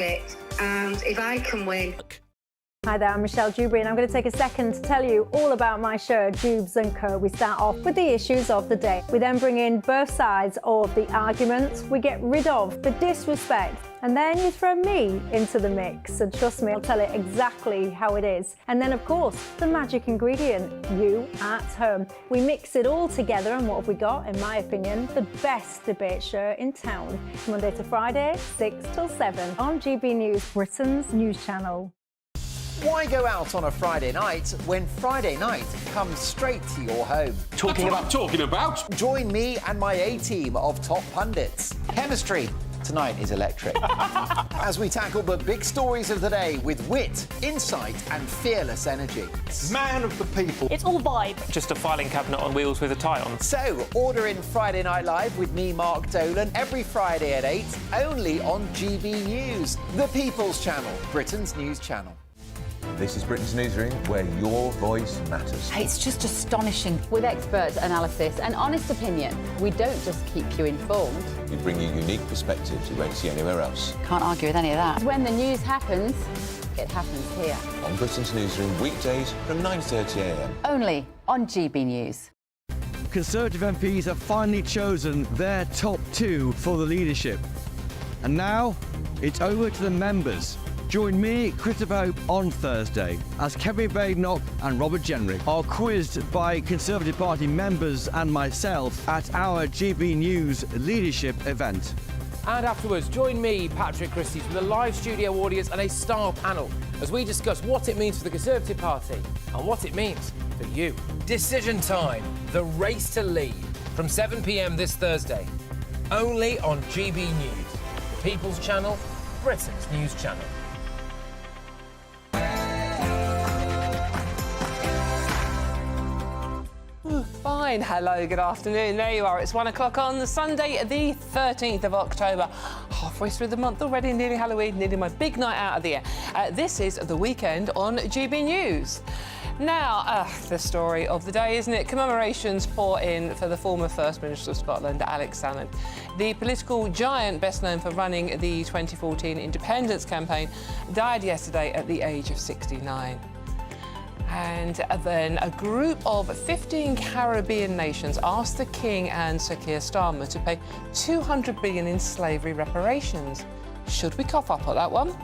it, and if I can win. Hi there, I'm Michelle Dewberry, and I'm going to take a second to tell you all about my show, Dubes & Co. We start off with the issues of the day. We then bring in both sides of the arguments. We get rid of the disrespect, and then you throw me into the mix. And trust me, I'll tell it exactly how it is. And then, of course, the magic ingredient, you at home. We mix it all together, and what have we got? In my opinion, the best debate show in town. Monday to Friday, 6 till 7 on GB News, Britain's news channel. Why go out on a Friday night when Friday night comes straight to your home? Talking about? Join me and my A-team of top pundits. Chemistry tonight is electric. As we tackle the big stories of the day with wit, insight and fearless energy. Man of the people. It's all vibe. Just a filing cabinet on wheels with a tie on. So, order in Friday Night Live with me, Mark Dolan, every Friday at 8, only on GB News, the People's Channel, Britain's news channel. This is Britain's Newsroom, where your voice matters. It's just astonishing. With expert analysis and honest opinion, we don't just keep you informed. We bring you unique perspectives you won't see anywhere else. Can't argue with any of that. When the news happens, it happens here. On Britain's Newsroom, weekdays from 9:30 a.m. Only on GB News. Conservative MPs have finally chosen their top two for the leadership. And now, it's over to the members. Join me, Christopher Hope, on Thursday as Kevin Badenoch and Robert Jenrick are quizzed by Conservative Party members and myself at our GB News leadership event. And afterwards, join me, Patrick Christie, from the live studio audience and a star panel as we discuss what it means for the Conservative Party and what it means for you. Decision time, the race to lead, from 7 p.m. this Thursday, only on GB News, the People's Channel, Britain's news channel. Fine. Hello, good afternoon. There you are. It's 1 o'clock on the Sunday, the 13th of October. Halfway through the month already, nearly Halloween, nearly my big night out of the year. This is the weekend on GB News. Now, the story of the day, isn't it? Commemorations pour in for the former First Minister of Scotland, Alex Salmond. The political giant, best known for running the 2014 independence campaign, died yesterday at the age of 69. And then a group of 15 Caribbean nations asked the King and Sir Keir Starmer to pay $200 billion in slavery reparations. Should we cough up on that one?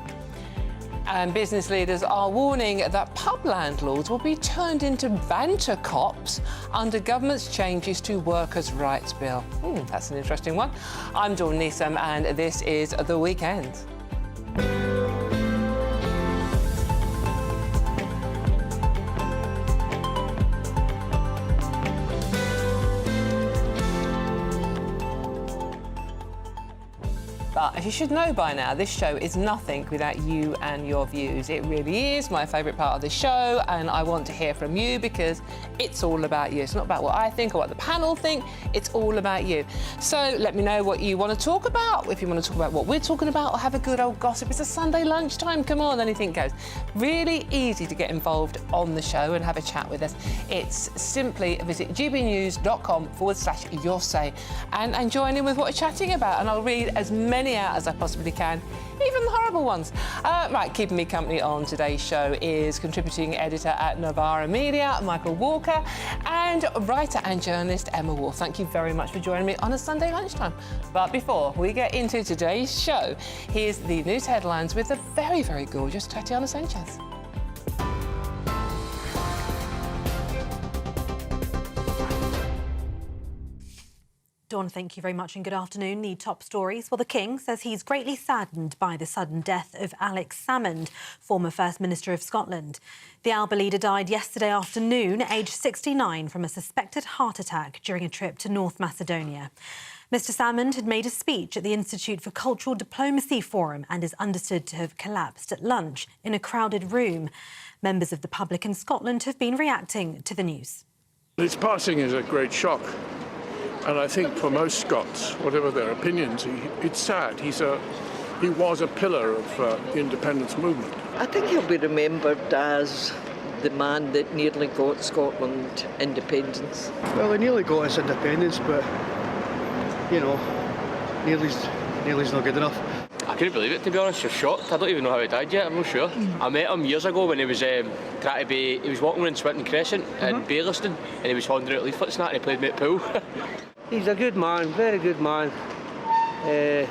And business leaders are warning that pub landlords will be turned into banter cops under government's changes to Workers' Rights Bill. That's an interesting one. I'm Dawn Neeson, and this is The Weekend. But as you should know by now, this show is nothing without you and your views. It really is my favourite part of the show, and I want to hear from you because it's all about you. It's not about what I think or what the panel think, it's all about you. So let me know what you want to talk about, if you want to talk about what we're talking about or have a good old gossip. It's a Sunday lunchtime, come on, anything goes. Really easy to get involved on the show and have a chat with us. It's simply visit gbnews.com/yoursay and join in with what we're chatting about, and I'll read as many out as I possibly can, even the horrible ones. Right, keeping me company on today's show is contributing editor at Novara Media, Michael Walker, and writer and journalist Emma Wolf. Thank you very much for joining me on a Sunday lunchtime. But before we get into today's show, here's the news headlines with the very, very gorgeous Tatiana Sanchez. Dawn, thank you very much and good afternoon. The top stories. Well, the King says he's greatly saddened by the sudden death of Alex Salmond, former First Minister of Scotland. The Alba leader died yesterday afternoon, aged 69, from a suspected heart attack during a trip to North Macedonia. Mr Salmond had made a speech at the Institute for Cultural Diplomacy Forum and is understood to have collapsed at lunch in a crowded room. Members of the public in Scotland have been reacting to the news. His passing is a great shock. And I think for most Scots, whatever their opinions, it's sad. He was a pillar of the independence movement. I think he'll be remembered as the man that nearly got Scotland independence. Well, he nearly got us independence, but, you know, nearly's not good enough. I couldn't believe it, to be honest. I was shocked. I don't even know how he died yet, I'm not sure. I met him years ago when he was trying to be... He was walking around Swinton Crescent in Baillieston, and he was handing out leaflets and that, and he played me at pool. He's a good man, very good man. Yeah,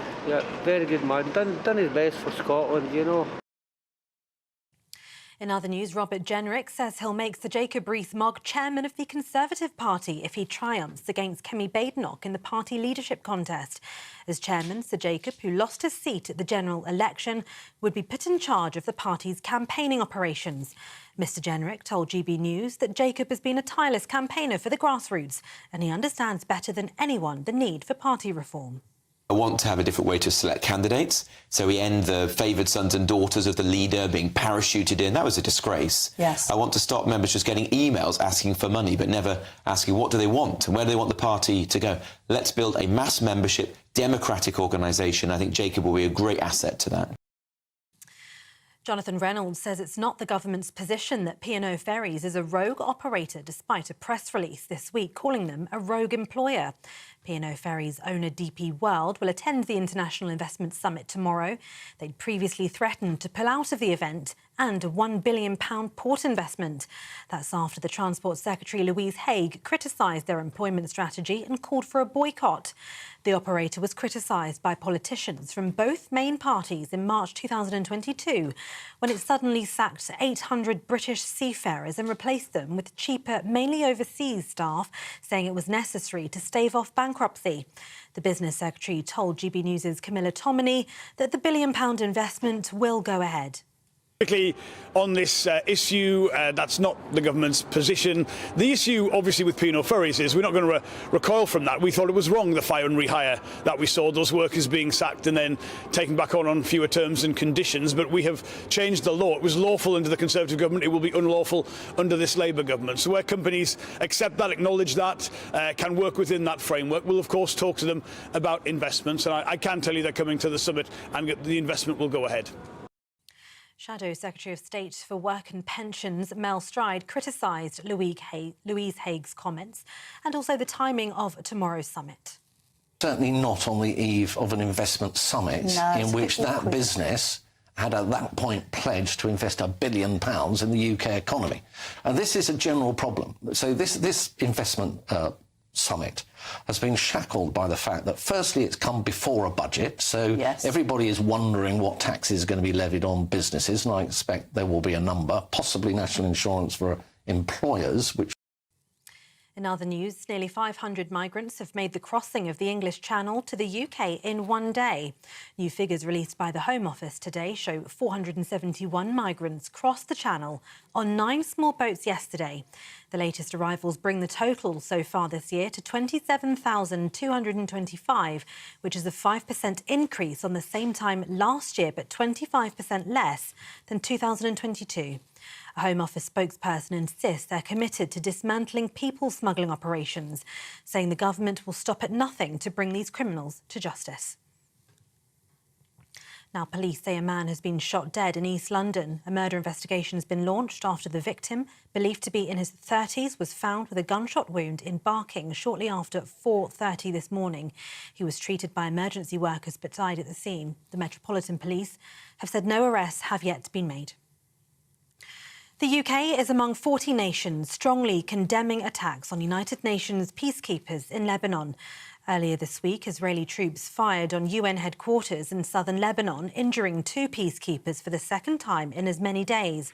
very good man. Done his best for Scotland, you know. In other news, Robert Jenrick says he'll make Sir Jacob Rees-Mogg chairman of the Conservative Party if he triumphs against Kemi Badenoch in the party leadership contest. As chairman, Sir Jacob, who lost his seat at the general election, would be put in charge of the party's campaigning operations. Mr Jenrick told GB News that Jacob has been a tireless campaigner for the grassroots and he understands better than anyone the need for party reform. I want to have a different way to select candidates. So we end the favoured sons and daughters of the leader being parachuted in. That was a disgrace. Yes. I want to stop members just getting emails asking for money, but never asking what do they want and where do they want the party to go. Let's build a mass membership, democratic organisation. I think Jacob will be a great asset to that. Jonathan Reynolds says it's not the government's position that P&O Ferries is a rogue operator, despite a press release this week calling them a rogue employer. P&O Ferries owner DP World will attend the International Investment Summit tomorrow. They'd previously threatened to pull out of the event and a £1 billion port investment. That's after the Transport Secretary Louise Haigh criticised their employment strategy and called for a boycott. The operator was criticised by politicians from both main parties in March 2022, when it suddenly sacked 800 British seafarers and replaced them with cheaper, mainly overseas staff, saying it was necessary to stave off bankruptcy. The Business Secretary told GB News' Camilla Tominey that the £1 billion investment will go ahead. Quickly on this issue, that's not the government's position. The issue, obviously, with P&O Ferries is we're not going to recoil from that. We thought it was wrong, the fire and rehire that we saw, those workers being sacked and then taken back on fewer terms and conditions. But we have changed the law. It was lawful under the Conservative government. It will be unlawful under this Labour government. So where companies accept that, acknowledge that, can work within that framework, we'll, of course, talk to them about investments. And I can tell you they're coming to the summit and the investment will go ahead. Shadow Secretary of State for Work and Pensions Mel Stride criticised Louise Haigh's comments and also the timing of tomorrow's summit. Certainly not on the eve of an investment summit in which that business had at that point pledged to invest £1 billion in the UK economy. And this is a general problem. So this investment summit has been shackled by the fact that, firstly, it's come before a budget, so everybody is wondering what taxes are going to be levied on businesses, and I expect there will be a number, possibly national insurance for employers, which... In other news, nearly 500 migrants have made the crossing of the English Channel to the UK in one day. New figures released by the Home Office today show 471 migrants crossed the Channel on 9 small boats yesterday. The latest arrivals bring the total so far this year to 27,225, which is a 5% increase on the same time last year, but 25% less than 2022. A Home Office spokesperson insists they're committed to dismantling people smuggling operations, saying the government will stop at nothing to bring these criminals to justice. Now, police say a man has been shot dead in East London. A murder investigation has been launched after the victim, believed to be in his 30s, was found with a gunshot wound in Barking shortly after 4:30 this morning. He was treated by emergency workers but died at the scene. The Metropolitan Police have said no arrests have yet been made. The UK is among 40 nations strongly condemning attacks on United Nations peacekeepers in Lebanon. Earlier this week, Israeli troops fired on UN headquarters in southern Lebanon, injuring 2 peacekeepers for the second time in as many days.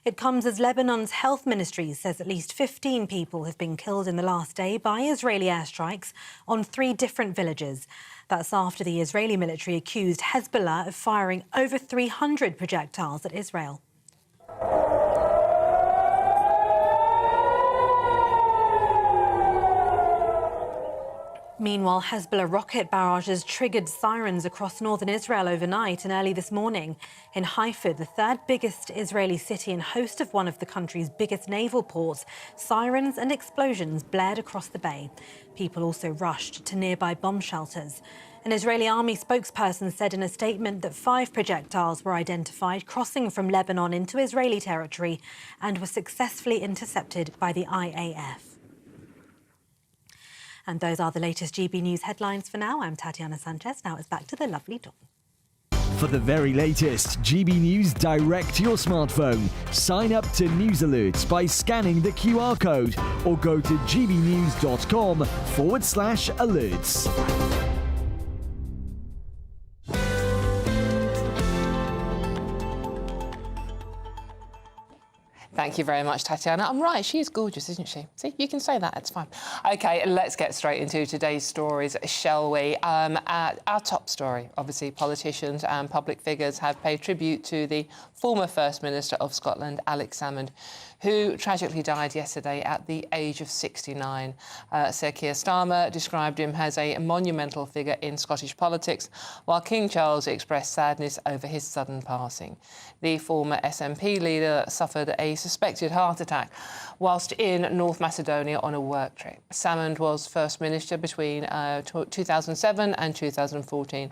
It comes as Lebanon's health ministry says at least 15 people have been killed in the last day by Israeli airstrikes on 3 different villages. That's after the Israeli military accused Hezbollah of firing over 300 projectiles at Israel. Meanwhile, Hezbollah rocket barrages triggered sirens across northern Israel overnight and early this morning. In Haifa, the 3rd biggest Israeli city and host of one of the country's biggest naval ports, sirens and explosions blared across the bay. People also rushed to nearby bomb shelters. An Israeli army spokesperson said in a statement that 5 projectiles were identified crossing from Lebanon into Israeli territory and were successfully intercepted by the IAF. And those are the latest GB News headlines for now. I'm Tatiana Sanchez. Now it's back to the lovely Dawn. For the very latest GB News direct to your smartphone, sign up to News Alerts by scanning the QR code or go to gbnews.com/alerts. Thank you very much, Tatiana. I'm right, she is gorgeous, isn't she? See, you can say that, it's fine. OK, let's get straight into today's stories, shall we? Our top story, obviously, politicians and public figures have paid tribute to the former First Minister of Scotland, Alex Salmond, who tragically died yesterday at the age of 69. Sir Keir Starmer described him as a monumental figure in Scottish politics, while King Charles expressed sadness over his sudden passing. The former SNP leader suffered a suspected heart attack whilst in North Macedonia on a work trip. Salmond was First Minister between 2007 and 2014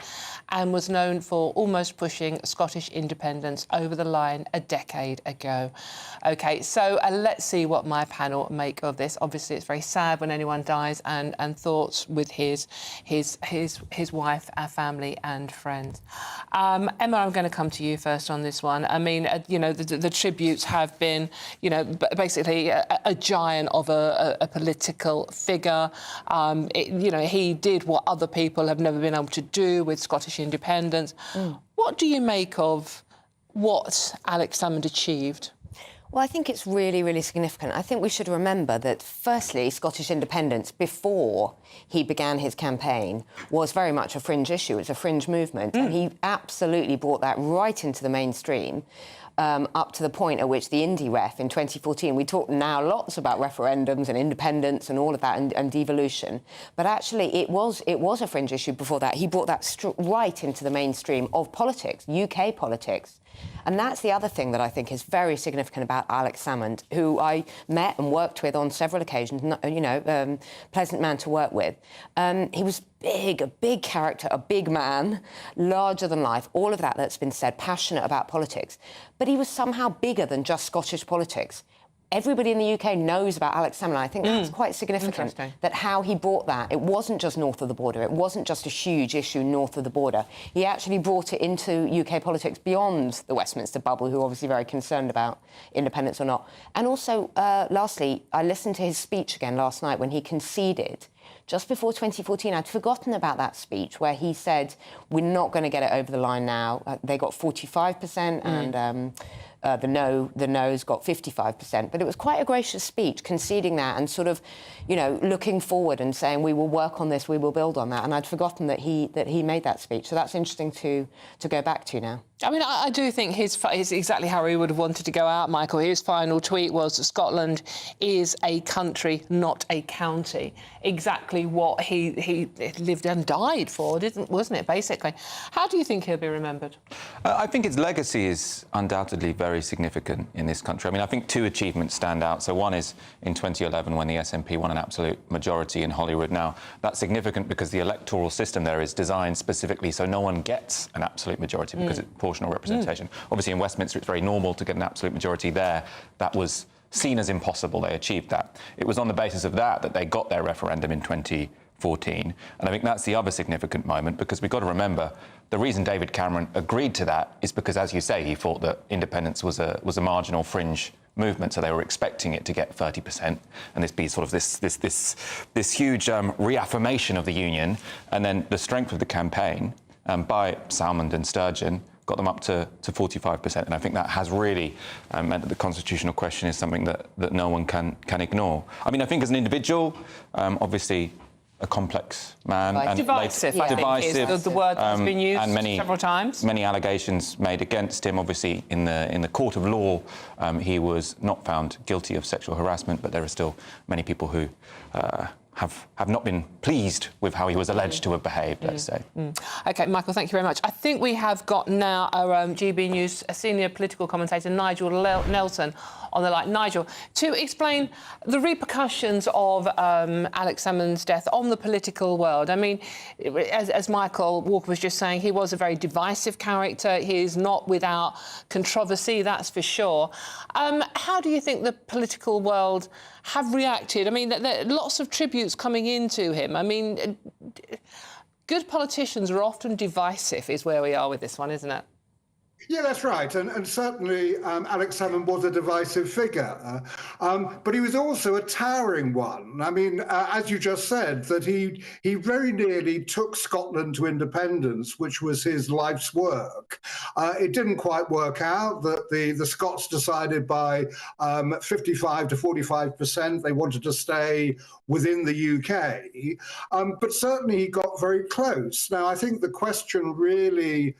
and was known for almost pushing Scottish independence over the line a decade ago. OK, so let's see what my panel make of this. Obviously, it's very sad when anyone dies, and thoughts with his wife, our family and friends. Emma, I'm going to come to you first on this one. I mean, you know, the tributes have been, you know, basically a giant of a political figure. You know, he did what other people have never been able to do with Scottish independence. What do you make of what Alex Salmond achieved? Well, I think it's really, really significant. I think we should remember that, firstly, Scottish independence, before he began his campaign, was very much a fringe issue. It's a fringe movement, and he absolutely brought that right into the mainstream, up to the point at which the Indie Ref in 2014, we talk now lots about referendums and independence and all of that and devolution, but actually it was a fringe issue before that. He brought that right into the mainstream of politics, UK politics. And that's the other thing that I think is very significant about Alex Salmond, who I met and worked with on several occasions, you know, pleasant man to work with. He was big, a big character, a big man, larger than life, all of that that's been said, passionate about politics. But he was somehow bigger than just Scottish politics. Everybody in the UK knows about Alex Salmond. I think that's quite significant, that how he brought that. It wasn't just north of the border. It wasn't just a huge issue north of the border. He actually brought it into UK politics beyond the Westminster bubble, who are obviously very concerned about independence or not. And also, lastly, I listened to his speech again last night when he conceded just before 2014. I'd forgotten about that speech where he said, we're not going to get it over the line now. They got 45% and the no's got 55%. But it was quite a gracious speech, conceding that and sort of, you know, looking forward and saying, we will work on this, we will build on that. And I'd forgotten that he made that speech. So that's interesting to go back to now. I mean, I do think his exactly how he would have wanted to go out, Michael. His final tweet was that Scotland is a country, not a county. Exactly what he lived and died for, wasn't it, basically? How do you think he'll be remembered? I think his legacy is undoubtedly very significant in this country. I mean, I think two achievements stand out. So one is in 2011 when the SNP won an absolute majority in Holyrood. Now, that's significant because the electoral system there is designed specifically so no one gets an absolute majority because it's proportional representation. Obviously, in Westminster, it's very normal to get an absolute majority there. That was seen as impossible. They achieved that. It was on the basis of that they got their referendum in 2014. And I think that's the other significant moment, because we've got to remember the reason David Cameron agreed to that is because, as you say, he thought that independence was a marginal fringe movement, so they were expecting it to get 30% and this be sort of this huge reaffirmation of the union. And then the strength of the campaign by Salmond and Sturgeon got them up to 45%, and I think that has really meant that the constitutional question is something that no one can ignore. I mean, I think as an individual, obviously a complex man. And divisive, I think, is the word that's been used and several times. Many allegations made against him. Obviously, in the court of law, he was not found guilty of sexual harassment, but there are still many people who have not been pleased with how he was alleged to have behaved, let's say. OK, Michael, thank you very much. I think we have got now our GB News senior political commentator, Nigel Nelson, on the line. Nigel, to explain the repercussions of Alex Salmond's death on the political world. I mean, as Michael Walker was just saying, he was a very divisive character. He is not without controversy, that's for sure. How do you think the political world have reacted? I mean, there are lots of tributes coming into him. I mean, good politicians are often divisive, is where we are with this one, isn't it? Yeah, that's right. And certainly Alex Salmond was a divisive figure. But he was also a towering one. I mean, as you just said, that he very nearly took Scotland to independence, which was his life's work. It didn't quite work out. That the Scots decided by 55 to 45% they wanted to stay within the UK. But certainly he got very close. Now, I think the question really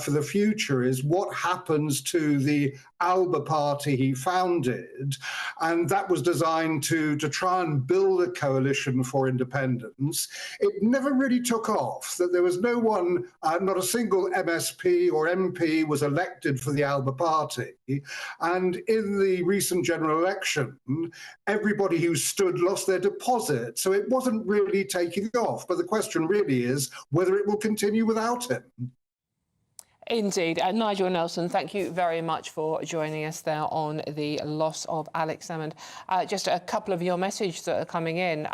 for the future is what happens to the Alba Party he founded, and that was designed to try and build a coalition for independence. It never really took off, that there was no one, not a single MSP or MP was elected for the Alba Party, and in the recent general election, everybody who stood lost their deposit, so it wasn't really taking off, but the question really is whether it will continue without him. Indeed. Nigel Nelson, thank you very much for joining us there on the loss of Alex Salmond. Just a couple of your messages that are coming in.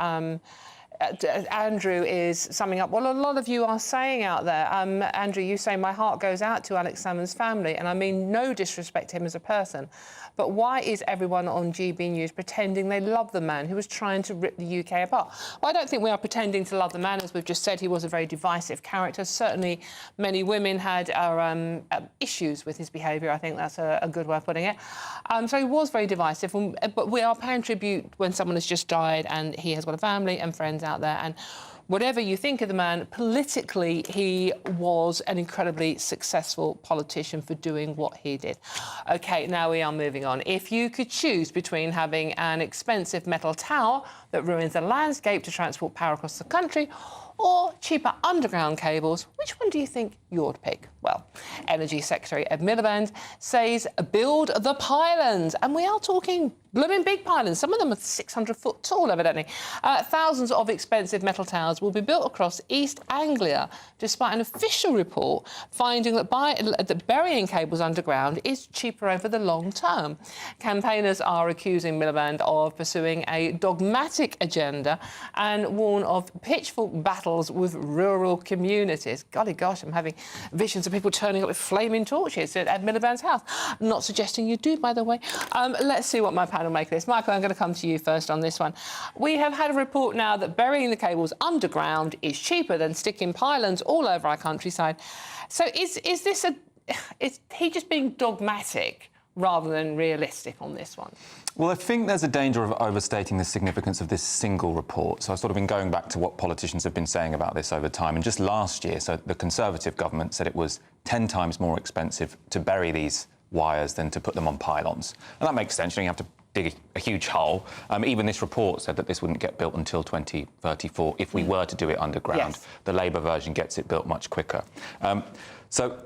Andrew is summing up what a lot of you are saying out there. Andrew, you say, my heart goes out to Alex Salmond's family, and I mean no disrespect to him as a person, but why is everyone on GB News pretending they love the man who was trying to rip the UK apart? Well, I don't think we are pretending to love the man. As we've just said, he was a very divisive character. Certainly many women had issues with his behaviour. I think that's a good way of putting it. So he was very divisive, but we are paying tribute when someone has just died and he has got a family and friends out there, and whatever you think of the man, politically, he was an incredibly successful politician for doing what he did. OK, now we are moving on. If you could choose between having an expensive metal tower that ruins the landscape to transport power across the country or cheaper underground cables, which one do you think you ought to pick? Well, Energy Secretary Ed Miliband says build the pylons. And we are talking blooming big pylons. Some of them are 600 foot tall, evidently. Thousands of expensive metal towers will be built across East Anglia, despite an official report finding that burying cables underground is cheaper over the long term. Campaigners are accusing Miliband of pursuing a dogmatic agenda and warn of pitchfork battles with rural communities. Golly gosh, I'm having visions of people turning up with flaming torches at Ed Miliband's house. I'm not suggesting you do, by the way. Let's see what my panel make of this. Michael, I'm going to come to you first on this one. We have had a report now that burying the cables underground is cheaper than sticking pylons all over our countryside. So is he just being dogmatic rather than realistic on this one? Well, I think there's a danger of overstating the significance of this single report. So I've sort of been going back to what politicians have been saying about this over time. And just last year, so the Conservative government said it was 10 times more expensive to bury these wires than to put them on pylons. And that makes sense. You have to dig a huge hole. Even this report said that this wouldn't get built until 2034 if we were to do it underground. Yes. The Labour version gets it built much quicker. So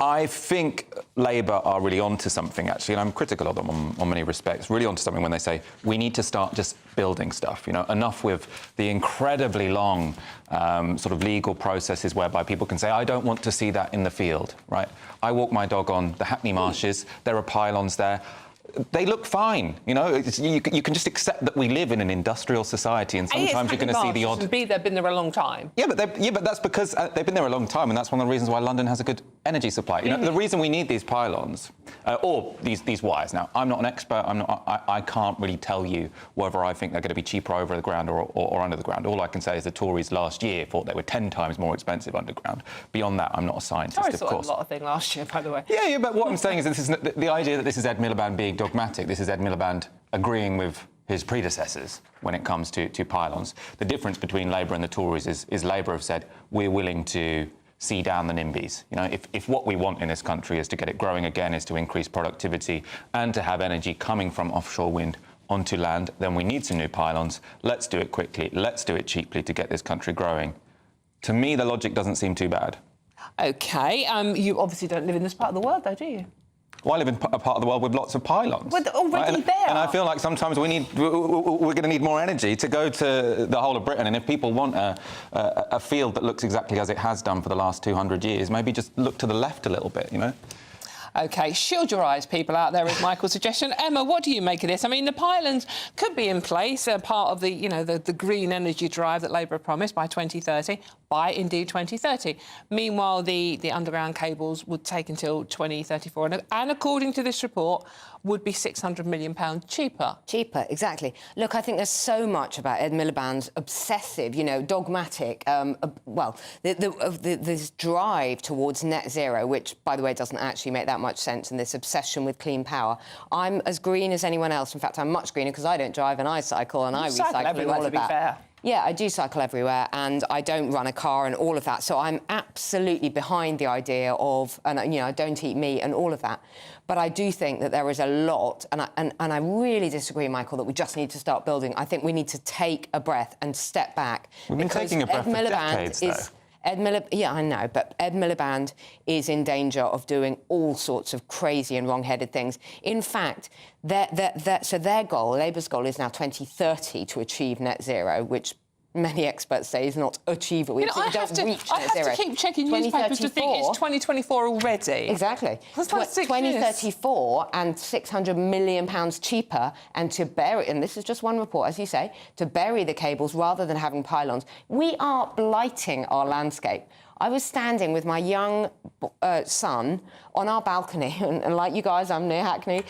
I think Labour are really onto something, actually, and I'm critical of them on many respects, really onto something when they say we need to start just building stuff, enough with the incredibly long sort of legal processes whereby people can say, I don't want to see that in the field, right? I walk my dog on the Hackney Marshes, there are pylons there. They look fine, you can just accept that we live in an industrial society, and sometimes you're going to see the odd. They've been there a long time. Yeah, but that's because they've been there a long time, and that's one of the reasons why London has a good energy supply. The reason we need these pylons or these wires. Now, I'm not an expert. I can't really tell you whether I think they're going to be cheaper over the ground or under the ground. All I can say is the Tories last year thought they were 10 times more expensive underground. Beyond that, I'm not a scientist, Tories of thought course. a lot of things last year, by the way. Yeah, but what I'm saying is this is the idea that this is Ed Miliband being dogmatic. This is Ed Miliband agreeing with his predecessors when it comes to pylons. The difference between Labour and the Tories is Labour have said we're willing to see down the NIMBYs. If what we want in this country is to get it growing again, is to increase productivity and to have energy coming from offshore wind onto land, then we need some new pylons. Let's do it quickly. Let's do it cheaply to get this country growing. To me, the logic doesn't seem too bad. OK. You obviously don't live in this part of the world, though, do you? Well, I live in a part of the world with lots of pylons. Well, already right? there. And I feel like sometimes we're going to need more energy to go to the whole of Britain. And if people want a field that looks exactly as it has done for the last 200 years, maybe just look to the left a little bit, OK, shield your eyes, people out there, is Michael's suggestion. Emma, what do you make of this? I mean, the pylons could be in place, part of the, the green energy drive that Labour promised by 2030. by, indeed, 2030. Meanwhile, the underground cables would take until 2034, and according to this report, would be £600 million cheaper. Cheaper, exactly. Look, I think there's so much about Ed Miliband's obsessive, dogmatic, this drive towards net zero, which, by the way, doesn't actually make that much sense, and this obsession with clean power. I'm as green as anyone else. In fact, I'm much greener because I don't drive and I cycle and I recycle and all of that. Fair. Yeah, I do cycle everywhere and I don't run a car and all of that. So I'm absolutely behind the idea of, and I don't eat meat and all of that. But I do think that there is a lot, and I really disagree, Michael, that we just need to start building. I think we need to take a breath and step back. We've been taking a breath for decades, though. Yeah, I know, but Ed Miliband is in danger of doing all sorts of crazy and wrong-headed things. In fact, their goal, Labour's goal, is now 2030 to achieve net zero, which many experts say is not achievable. I have to keep checking newspapers to think it's 2024 already. Exactly. That's like 6 years. 2034 and £600 million cheaper, and to bury, and this is just one report, as you say, to bury the cables rather than having pylons. We are blighting our landscape. I was standing with my young son on our balcony, and like you guys, I'm near Hackney,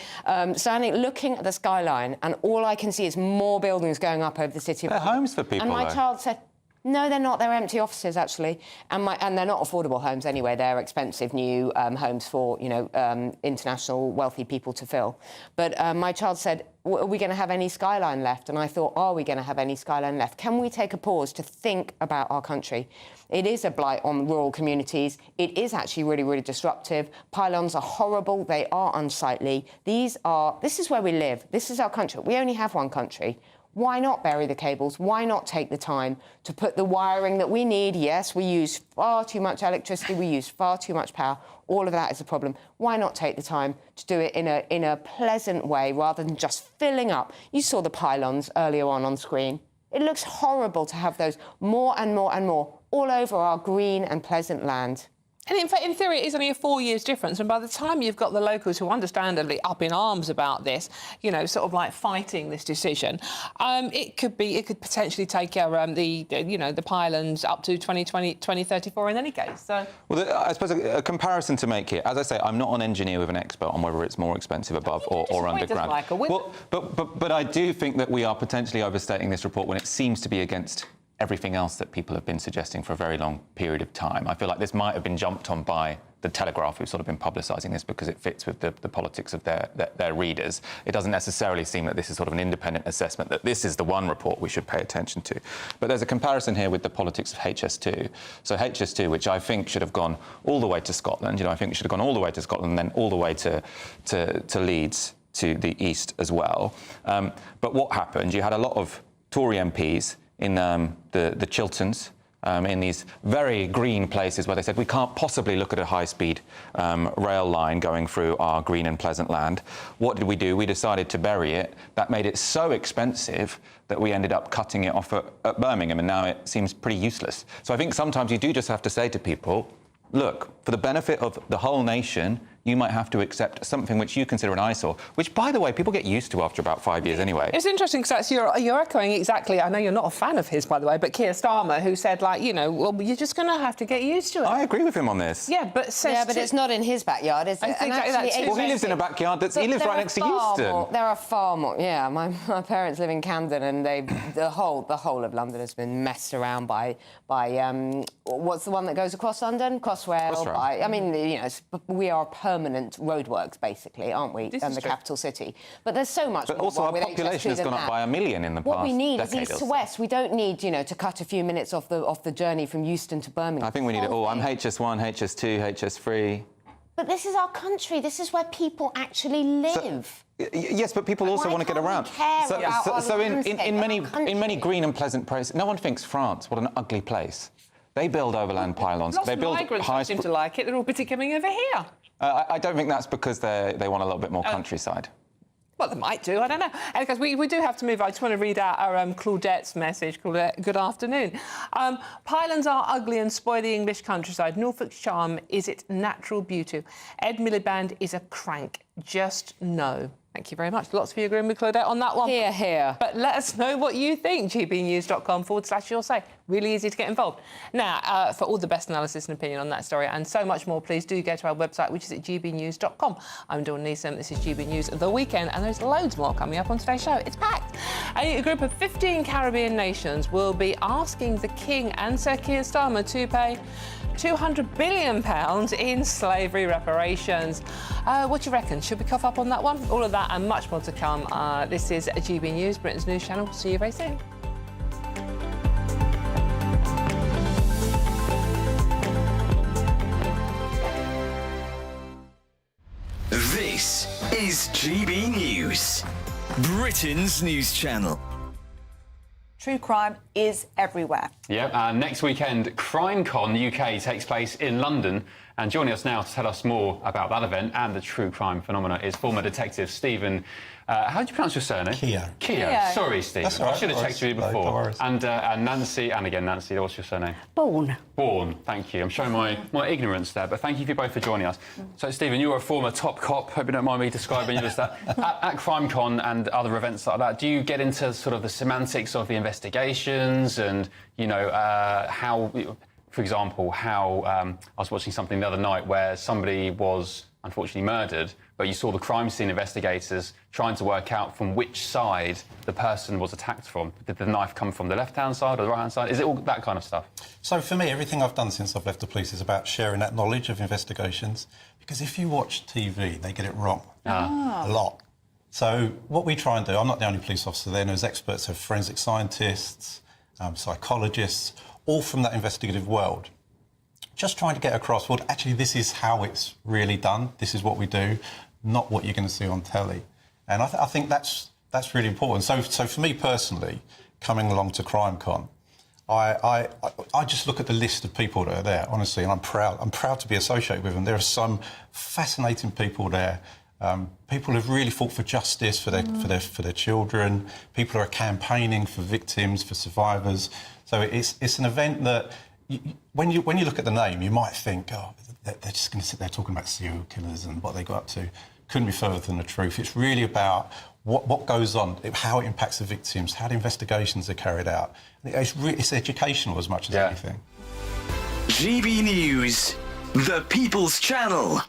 standing looking at the skyline, and all I can see is more buildings going up over the city. They're homes for people, And my child said, no, they're not. They're empty offices, actually. And they're not affordable homes anyway. They're expensive new homes for, international wealthy people to fill. But my child said, are we going to have any skyline left? And I thought, are we going to have any skyline left? Can we take a pause to think about our country? It is a blight on rural communities. It is actually really, really disruptive. Pylons are horrible. They are unsightly. This is where we live. This is our country. We only have one country. Why not bury the cables? Why not take the time to put the wiring that we need? Yes, we use far too much electricity. We use far too much power. All of that is a problem. Why not take the time to do it in a pleasant way rather than just filling up? You saw the pylons earlier on screen. It looks horrible to have those more and more and more all over our green and pleasant land. And in fact, in theory, it is only a 4 years difference. And by the time you've got the locals who understandably up in arms about this, sort of like fighting this decision, it could potentially take the pylons up to 2034 in any case. So, well, I suppose a comparison to make here. As I say, I'm not an engineer with an expert on whether it's more expensive above or underground. Well, but I do think that we are potentially overstating this report when it seems to be against everything else that people have been suggesting for a very long period of time. I feel like this might have been jumped on by the Telegraph, who've sort of been publicising this because it fits with the politics of their readers. It doesn't necessarily seem that this is sort of an independent assessment, that this is the one report we should pay attention to. But there's a comparison here with the politics of HS2. So HS2, which I think should have gone all the way to Scotland, I think it should have gone all the way to Scotland and then all the way to Leeds, to the east as well. But what happened? You had a lot of Tory MPs in the Chilterns, in these very green places where they said we can't possibly look at a high-speed rail line going through our green and pleasant land. What did we do? We decided to bury it. That made it so expensive that we ended up cutting it off at Birmingham, and now it seems pretty useless. So I think sometimes you do just have to say to people, look, for the benefit of the whole nation, you might have to accept something which you consider an eyesore, which, by the way, people get used to after about 5 years anyway. It's interesting because you're echoing exactly, I know you're not a fan of his, by the way, but Keir Starmer, who said, well, you're just going to have to get used to it. I agree with him on this. Yeah, but it's not in his backyard, is it? Exactly that too. Well, he lives in a backyard he lives right next to Euston. There are far more. Yeah, my parents live in Camden, and the whole of London has been messed around by what's the one that goes across London? Crossrail. We are a permanent roadworks, basically, aren't we? And the capital city. But there's so much. But also, our population has gone up by 1 million in the past decade. What we need is decade east to west. We don't need, to cut a few minutes off the journey from Euston to Birmingham. I think we need it all. I'm HS1, HS2, HS3. But this is our country. This is where people actually live. Yes, but people also want to get around. So in many green and pleasant places, no one thinks France, what an ugly place. They build overland pylons. Lots they build migrants seem to like it. They're all particularly coming over here. I don't think that's because they want a little bit more countryside. Well, they might do. I don't know. And because we do have to move. I just want to read out our Claudette's message. Claudette, good afternoon. Pylons are ugly and spoil the English countryside. Norfolk's charm is its natural beauty. Ed Miliband is a crank. Just no. Thank you very much. Lots of you agreeing with Claudette on that one. Hear, hear. But let us know what you think. gbnews.com/your say. Really easy to get involved. Now, for all the best analysis and opinion on that story and so much more, please do go to our website, which is at gbnews.com. I'm Dawn Neeson. This is GB News The Weekend, and there's loads more coming up on today's show. It's packed. A group of 15 Caribbean nations will be asking the King and Sir Keir Starmer to pay £200 billion in slavery reparations. What do you reckon? Should we cough up on that one? All of that and much more to come. This is GB News, Britain's news channel. See you very soon. This is GB News, Britain's news channel. True crime is everywhere. Yep, next weekend, CrimeCon UK takes place in London. And joining us now to tell us more about that event and the true crime phenomena is former detective Stephen. How do you pronounce your surname? Keogh. Sorry, Stephen. That's all right. I should have checked you before. No worries. And Nancy, and again, Nancy, what's your surname? Bourne. Bourne, thank you. I'm showing my ignorance there, but thank you both for joining us. So, Stephen, you're a former top cop. Hope you don't mind me describing you as that. At CrimeCon and other events like that, do you get into sort of the semantics of the investigations and, you know, how... For example, how I was watching something the other night where somebody was unfortunately murdered, but you saw the crime scene investigators trying to work out from which side the person was attacked from. Did the knife come from the left-hand side or the right-hand side? Is it all that kind of stuff? So for me, everything I've done since I've left the police is about sharing that knowledge of investigations, because if you watch TV, they get it wrong a lot. So what we try and do, I'm not the only police officer there, there's experts, of forensic scientists, psychologists, all from that investigative world, just trying to get across, well, actually, this is how it's really done. This is what we do, not what you're going to see on telly. And I think that's really important. So for me personally, coming along to CrimeCon, I just look at the list of people that are there, honestly, and I'm proud to be associated with them. There are some fascinating people there. People who've really fought for justice for their children. People who are campaigning for victims, for survivors. So it's an event that when you look at the name, you might think, oh, they're just going to sit there talking about serial killers and what they got up to. Couldn't be further from the truth. It's really about what goes on, how it impacts the victims, how the investigations are carried out. It's educational as much as anything. GB News, the People's Channel.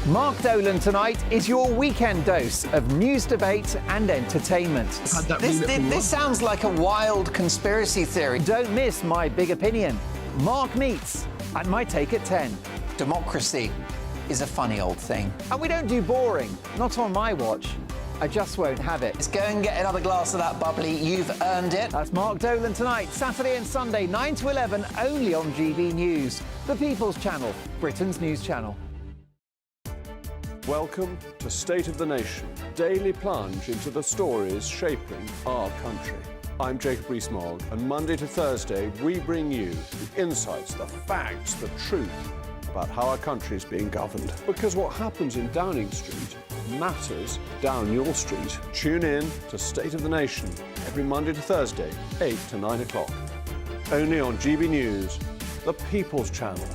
Mark Dolan tonight is your weekend dose of news, debate and entertainment. This sounds like a wild conspiracy theory. Don't miss My Big Opinion. Mark meets and My Take at 10. Democracy is a funny old thing. And we don't do boring. Not on my watch. I just won't have it. Let's go and get another glass of that bubbly. You've earned it. That's Mark Dolan tonight, Saturday and Sunday, 9 to 11, only on GB News. The People's Channel, Britain's news channel. Welcome to State of the Nation, daily plunge into the stories shaping our country. I'm Jacob Rees-Mogg, and Monday to Thursday we bring you the insights, the facts, the truth about how our country is being governed. Because what happens in Downing Street matters down your street. Tune in to State of the Nation every Monday to Thursday, 8 to 9 o'clock. Only on GB News, the People's Channel,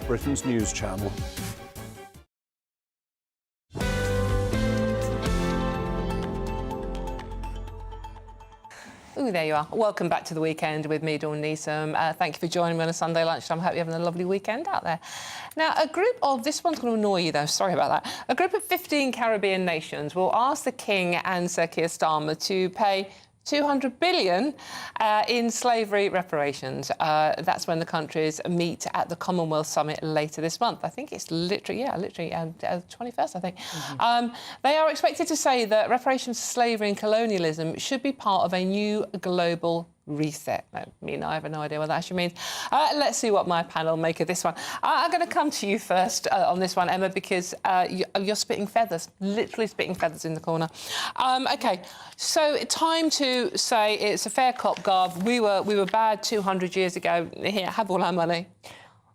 Britain's news channel. Ooh, there you are. Welcome back to the weekend with me, Dawn Neeson. Thank you for joining me on a Sunday lunchtime. I hope you're having a lovely weekend out there. Now, a group of... This one's going to annoy you, though. Sorry about that. A group of 15 Caribbean nations will ask the King and Sir Keir Starmer to pay $200 billion in slavery reparations. That's when the countries meet at the Commonwealth Summit later this month. I think it's literally 21st, I think. They are expected to say that reparations for slavery and colonialism should be part of a new global reset. I mean, I have no idea what that actually means. Let's see what my panel make of this one. I'm going to come to you first on this one, Emma, because you're spitting feathers, literally spitting feathers in the corner. OK, so time to say it's a fair cop, Garv. We were bad 200 years ago. Here, have all our money.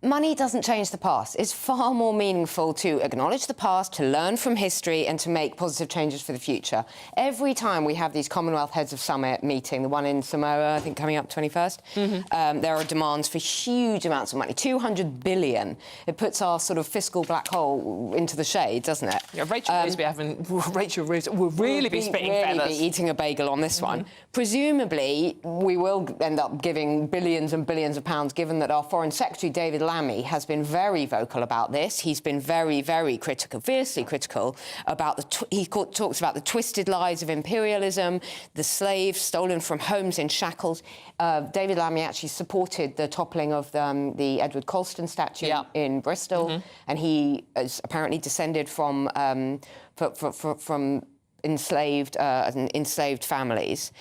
Money doesn't change the past. It's far more meaningful to acknowledge the past, to learn from history and to make positive changes for the future. Every time we have these Commonwealth Heads of Summit meeting, the one in Samoa, I think coming up 21st, there are demands for huge amounts of money, 200 billion. It puts our sort of fiscal black hole into the shade, doesn't it? Yeah, Rachel Reeves will really be spitting feathers. Be eating a bagel on this one. Presumably, we will end up giving billions and billions of pounds, given that our Foreign Secretary, David Lammy, has been very vocal about this. He's been very, very critical, fiercely critical about he talks about the twisted lies of imperialism, the slaves stolen from homes in shackles. David Lammy actually supported the toppling of the Edward Colston statue in Bristol, and he is apparently descended from enslaved families.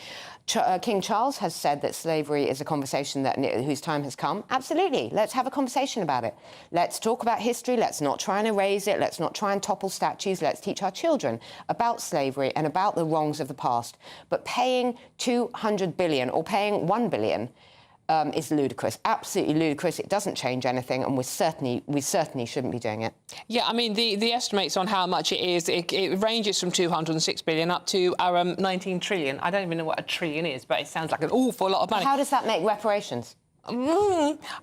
King Charles has said that slavery is a conversation whose time has come. Absolutely. Let's have a conversation about it. Let's talk about history. Let's not try and erase it. Let's not try and topple statues. Let's teach our children about slavery and about the wrongs of the past. But paying 200 billion or paying 1 billion is ludicrous, absolutely ludicrous. It doesn't change anything, and we certainly shouldn't be doing it. Yeah, I mean, the estimates on how much it is, it ranges from 206 billion up to 19 trillion. I don't even know what a trillion is, but it sounds like an awful lot of money. How does that make reparations? It's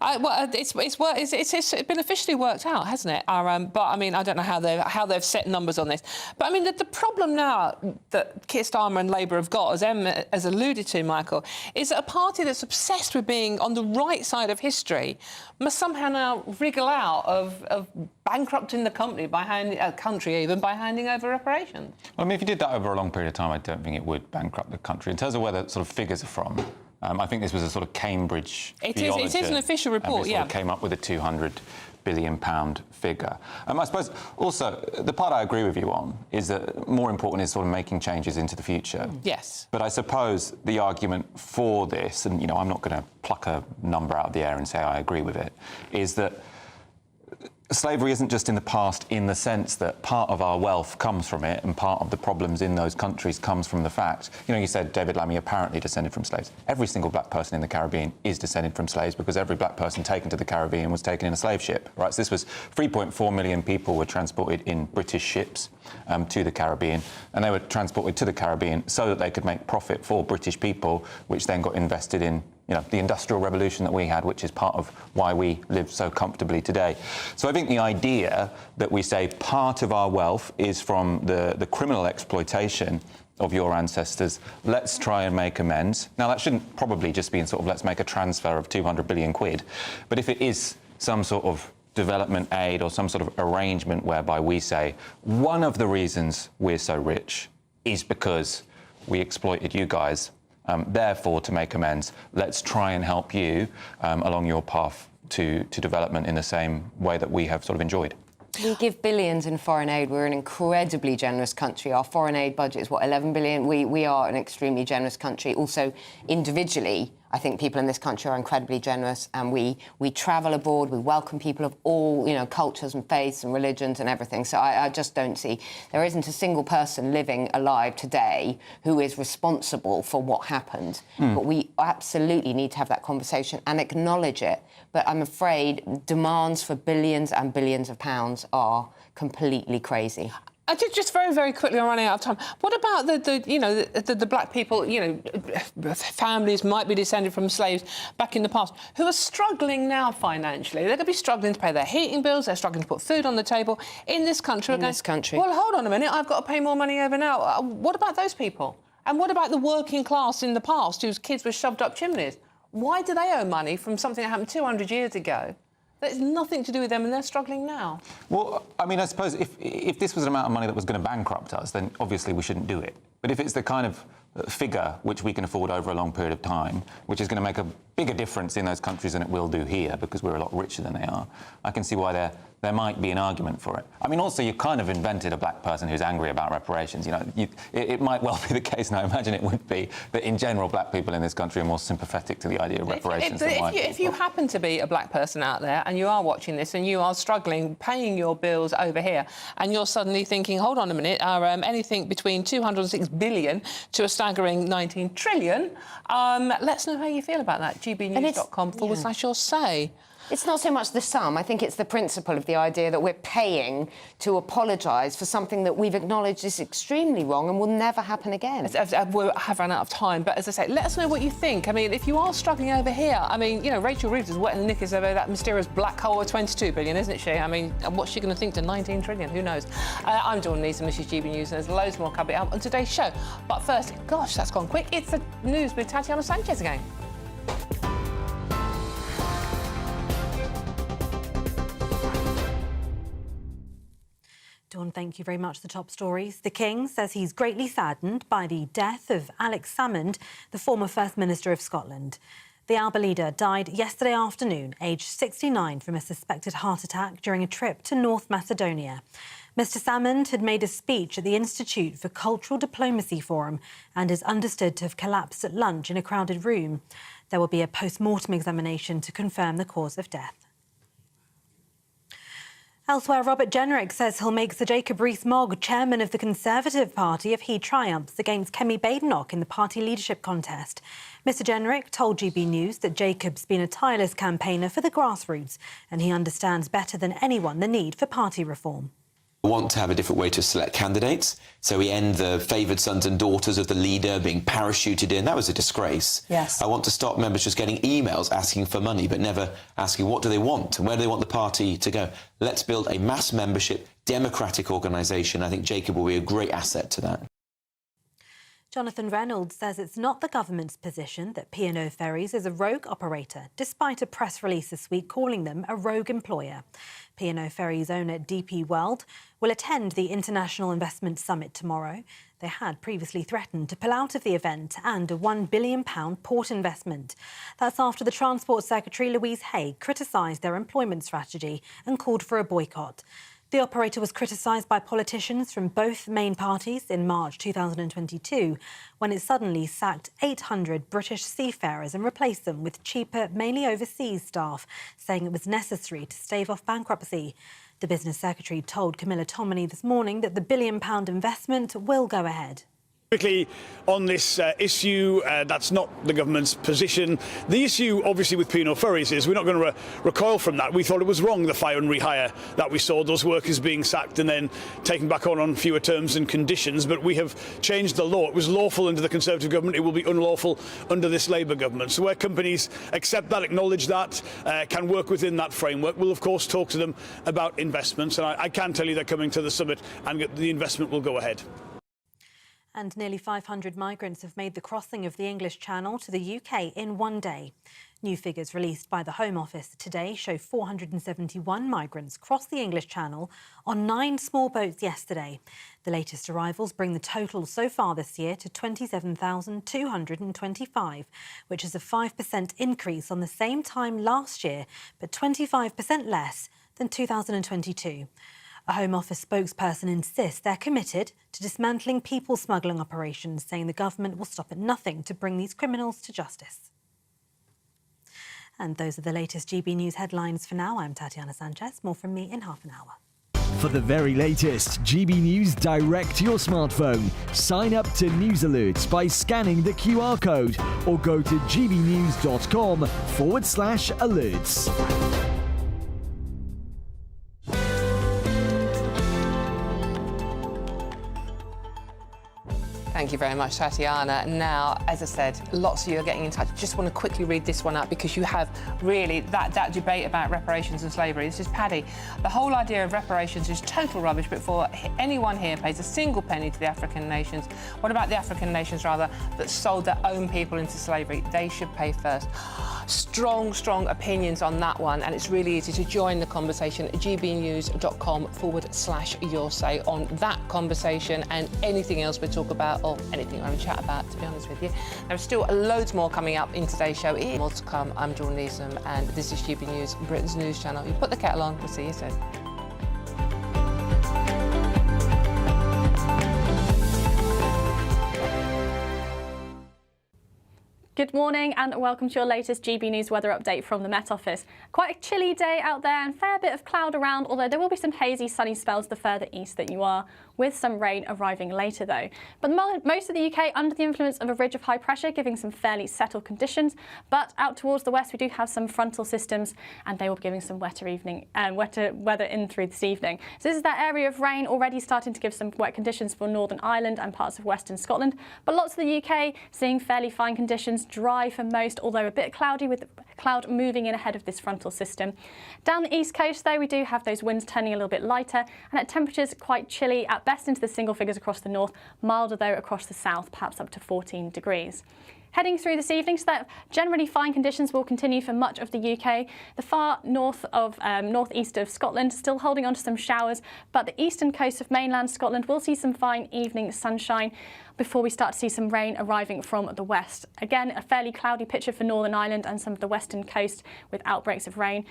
been officially worked out, hasn't it? But I mean, I don't know how they've set numbers on this. But I mean, the problem now that Keir Starmer and Labour have got, as Em has alluded to, Michael, is that a party that's obsessed with being on the right side of history must somehow now wriggle out of bankrupting the country by handing over reparations. Well, I mean, if you did that over a long period of time, I don't think it would bankrupt the country. In terms of where the sort of figures are from, I think this was a sort of Cambridge theologian. It is an official report, sort of came up with a £200 billion figure. I suppose also the part I agree with you on is that more important is sort of making changes into the future. Yes. But I suppose the argument for this, and I'm not going to pluck a number out of the air and say I agree with it, is that slavery isn't just in the past in the sense that part of our wealth comes from it and part of the problems in those countries comes from the fact. You said David Lammy apparently descended from slaves. Every single black person in the Caribbean is descended from slaves because every black person taken to the Caribbean was taken in a slave ship, right? So this was 3.4 million people were transported in British ships to the Caribbean, and they were transported to the Caribbean so that they could make profit for British people, which then got invested in the Industrial Revolution that we had, which is part of why we live so comfortably today. So I think the idea that we say part of our wealth is from the criminal exploitation of your ancestors, let's try and make amends. Now, that shouldn't probably just be in sort of let's make a transfer of 200 billion quid. But if it is some sort of development aid or some sort of arrangement whereby we say one of the reasons we're so rich is because we exploited you guys, therefore, to make amends, let's try and help you along your path to development in the same way that we have sort of enjoyed. We give billions in foreign aid. We're an incredibly generous country. Our foreign aid budget is, 11 billion? We are an extremely generous country. Also, individually, I think people in this country are incredibly generous, and we travel abroad, we welcome people of all, cultures and faiths and religions and everything. So I just don't see... There isn't a single person living alive today who is responsible for what happened. But we absolutely need to have that conversation and acknowledge it. But I'm afraid demands for billions and billions of pounds are completely crazy. Just very, very quickly, I'm running out of time. What about the black people, families might be descended from slaves back in the past, who are struggling now financially? They're going to be struggling to pay their heating bills, they're struggling to put food on the table in this country. Well, hold on a minute, I've got to pay more money over now. What about those people? And what about the working class in the past whose kids were shoved up chimneys? Why do they owe money from something that happened 200 years ago? There's nothing to do with them, and they're struggling now. Well, I mean, I suppose if this was an amount of money that was going to bankrupt us, then obviously we shouldn't do it. But if it's the kind of figure which we can afford over a long period of time, which is going to make a bigger difference in those countries than it will do here, because we're a lot richer than they are, I can see why there might be an argument for it. I mean, also, you've kind of invented a black person who's angry about reparations. It might well be the case, and I imagine it would be, that in general black people in this country are more sympathetic to the idea of reparations than white people. If you happen to be a black person out there and you are watching this and you are struggling paying your bills over here, and you're suddenly thinking, hold on a minute, anything between 206 billion to a staggering 19 trillion, let's know how you feel about that. GBnews.com/your say. It's not so much the sum. I think it's the principle of the idea that we're paying to apologise for something that we've acknowledged is extremely wrong and will never happen again. We have run out of time, but as I say, let us know what you think. I mean, if you are struggling over here, I mean, you know, Rachel Reeves is wetting the knickers over that mysterious black hole of 22 billion, isn't she? I mean, what's she going to think to 19 trillion? Who knows? I'm Dawn Neeson, this is GB News, and there's loads more coming up on today's show. But first, gosh, that's gone quick. It's the news with Tatiana Sanchez again. Dawn, thank you very much. The top stories. The King says he's greatly saddened by the death of Alex Salmond, the former First Minister of Scotland. The Alba leader died yesterday afternoon, aged 69, from a suspected heart attack during a trip to North Macedonia. Mr Salmond had made a speech at the Institute for Cultural Diplomacy Forum and is understood to have collapsed at lunch in a crowded room. There will be a post-mortem examination to confirm the cause of death. Elsewhere, Robert Jenrick says he'll make Sir Jacob Rees-Mogg chairman of the Conservative Party if he triumphs against Kemi Badenoch in the party leadership contest. Mr Jenrick told GB News that Jacob's been a tireless campaigner for the grassroots and he understands better than anyone the need for party reform. Want to have a different way to select candidates, so we end the favoured sons and daughters of the leader being parachuted in. That was a disgrace. Yes. I want to stop members just getting emails asking for money but never asking what do they want and where do they want the party to go. Let's build a mass membership democratic organisation. I think Jacob will be a great asset to that. Jonathan Reynolds says it's not the government's position that P&O Ferries is a rogue operator, despite a press release this week calling them a rogue employer. P&O Ferries owner DP World will attend the International Investment Summit tomorrow. They had previously threatened to pull out of the event and a £1 billion port investment. That's after the Transport Secretary Louise Hay criticised their employment strategy and called for a boycott. The operator was criticised by politicians from both main parties in March 2022, when it suddenly sacked 800 British seafarers and replaced them with cheaper, mainly overseas staff, saying it was necessary to stave off bankruptcy. The business secretary told Camilla Tominey this morning that the £1 billion investment will go ahead. Quickly on this issue, that's not the government's position. The issue, obviously, with P&O Ferries is we're not going to recoil from that. We thought it was wrong, the fire and rehire that we saw, those workers being sacked and then taken back on fewer terms and conditions. But we have changed the law. It was lawful under the Conservative government. It will be unlawful under this Labour government. So where companies accept that, acknowledge that, can work within that framework, we'll, of course, talk to them about investments. And I can tell you they're coming to the summit and the investment will go ahead. And nearly 500 migrants have made the crossing of the English Channel to the UK in one day. New figures released by the Home Office today show 471 migrants crossed the English Channel on 9 small boats yesterday. The latest arrivals bring the total so far this year to 27,225, which is a 5% increase on the same time last year, but 25% less than 2022. A Home Office spokesperson insists they're committed to dismantling people smuggling operations, saying the government will stop at nothing to bring these criminals to justice. And those are the latest GB News headlines for now. I'm Tatiana Sanchez. More from me in half an hour. For the very latest GB News direct to your smartphone, sign up to News Alerts by scanning the QR code or go to gbnews.com/alerts. Thank you very much, Tatiana. Now, as I said, lots of you are getting in touch. Just want to quickly read this one out because you have really that debate about reparations and slavery. This is Paddy. The whole idea of reparations is total rubbish before anyone here pays a single penny to the African nations. What about the African nations, rather, that sold their own people into slavery? They should pay first. Strong opinions on that one, and it's really easy to join the conversation at gbnews.com/your say on that conversation and anything else we talk about or anything I want to chat about, to be honest with you. There are still loads more coming up in today's show. More to come. I'm Dawn Neeson, and this is GB News, Britain's news channel. You put the kettle on. We'll see you soon. Good morning and welcome to your latest GB News weather update from the Met Office. Quite a chilly day out there and fair bit of cloud around, although there will be some hazy sunny spells the further east that you are, with some rain arriving later though. But most of the UK under the influence of a ridge of high pressure, giving some fairly settled conditions. But out towards the west we do have some frontal systems and they will be giving some wetter weather in through this evening. So this is that area of rain already starting to give some wet conditions for Northern Ireland and parts of Western Scotland. But lots of the UK seeing fairly fine conditions. Dry for most, although a bit cloudy with cloud moving in ahead of this frontal system. Down the east coast though we do have those winds turning a little bit lighter and at temperatures quite chilly at best into the single figures across the north, milder though across the south, perhaps up to 14 degrees. Heading through this evening, so that generally fine conditions will continue for much of the UK. The far north of northeast of Scotland still holding on to some showers, but the eastern coast of mainland Scotland will see some fine evening sunshine before we start to see some rain arriving from the west. Again, a fairly cloudy picture for Northern Ireland and some of the western coast with outbreaks of rain.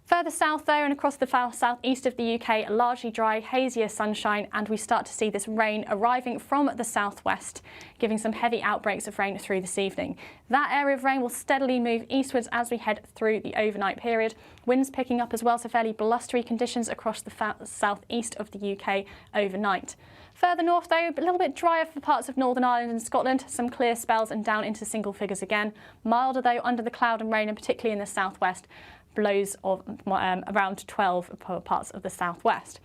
Further south though and across the southeast of the UK, largely dry, hazier sunshine, and we start to see this rain arriving from the southwest, giving some heavy outbreaks of rain through this evening. That area of rain will steadily move eastwards as we head through the overnight period. Winds picking up as well, so fairly blustery conditions across the southeast of the UK overnight. Further north though, a little bit drier for parts of Northern Ireland and Scotland, some clear spells and down into single figures again. Milder though under the cloud and rain, and particularly in the southwest. Blows of around 12 parts of the southwest.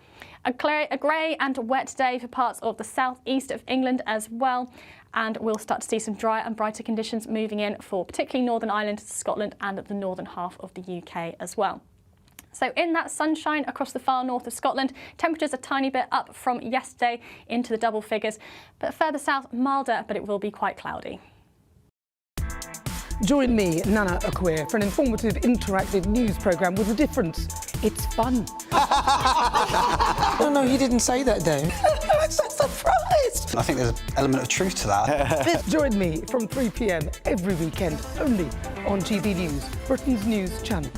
A grey and wet day for parts of the southeast of England as well, and we'll start to see some drier and brighter conditions moving in for particularly Northern Ireland, Scotland and the northern half of the UK as well. So in that sunshine across the far north of Scotland, temperatures a tiny bit up from yesterday into the double figures, but further south milder, but it will be quite cloudy. Join me, Nana Akwe, for an informative, interactive news programme with a difference. It's fun. No, he didn't say that, though. I'm so surprised. I think there's an element of truth to that. Join me from 3 p.m. every weekend, only on GB News, Britain's news channel.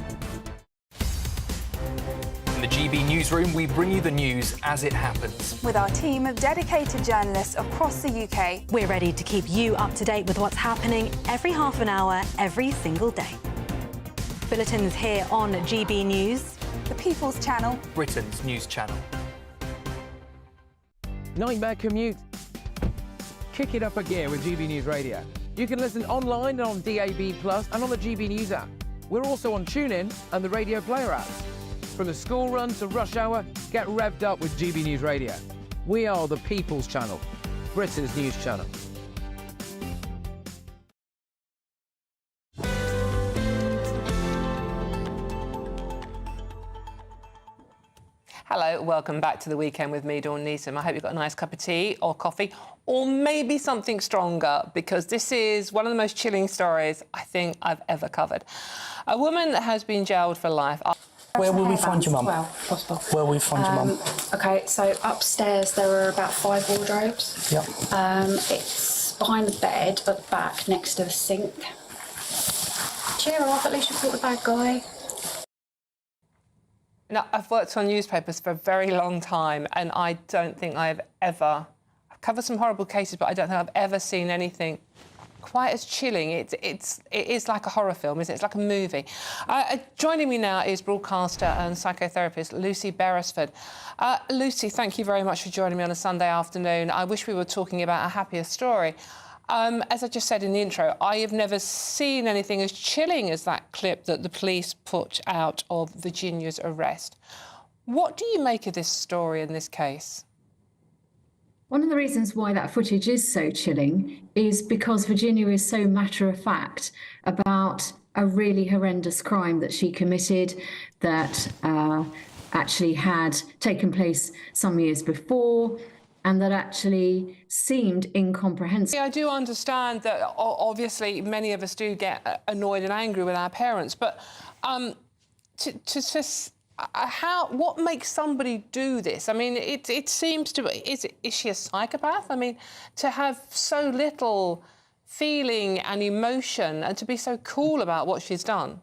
In the GB Newsroom, we bring you the news as it happens. With our team of dedicated journalists across the UK. We're ready to keep you up to date with what's happening every half an hour, every single day. Bulletins here on GB News. The People's Channel. Britain's news channel. Nightmare commute? Kick it up a gear with GB News Radio. You can listen online and on DAB+ and on the GB News app. We're also on TuneIn and the Radio Player apps. From the school run to rush hour, get revved up with GB News Radio. We are the People's Channel, Britain's news channel. Hello, welcome back to the weekend with me, Dawn Neeson. I hope you've got a nice cup of tea or coffee, or maybe something stronger, because this is one of the most chilling stories I think I've ever covered. A woman has been jailed for life. Where will we find your mum? Well, possible. Where will we find your mum? Okay, so upstairs there are about 5 wardrobes. Yep. It's behind the bed at the back next to the sink. Cheer up, at least you caught the bad guy. Now, I've worked on newspapers for a very long time, and I don't think I've covered some horrible cases, but I don't think I've ever seen anything quite as chilling. It is like a horror film, isn't it? It's like a movie. Joining me now is broadcaster and psychotherapist Lucy Beresford. Lucy, thank you very much for joining me on a Sunday afternoon. I wish we were talking about a happier story. As I just said in the intro, I have never seen anything as chilling as that clip that the police put out of Virginia's arrest. What do you make of this story in this case? One of the reasons why that footage is so chilling is because Virginia is so matter-of-fact about a really horrendous crime that she committed that actually had taken place some years before and that actually seemed incomprehensible. I do understand that obviously many of us do get annoyed and angry with our parents, but what makes somebody do this? I mean, it seems to... Is she a psychopath? I mean, to have so little feeling and emotion and to be so cool about what she's done.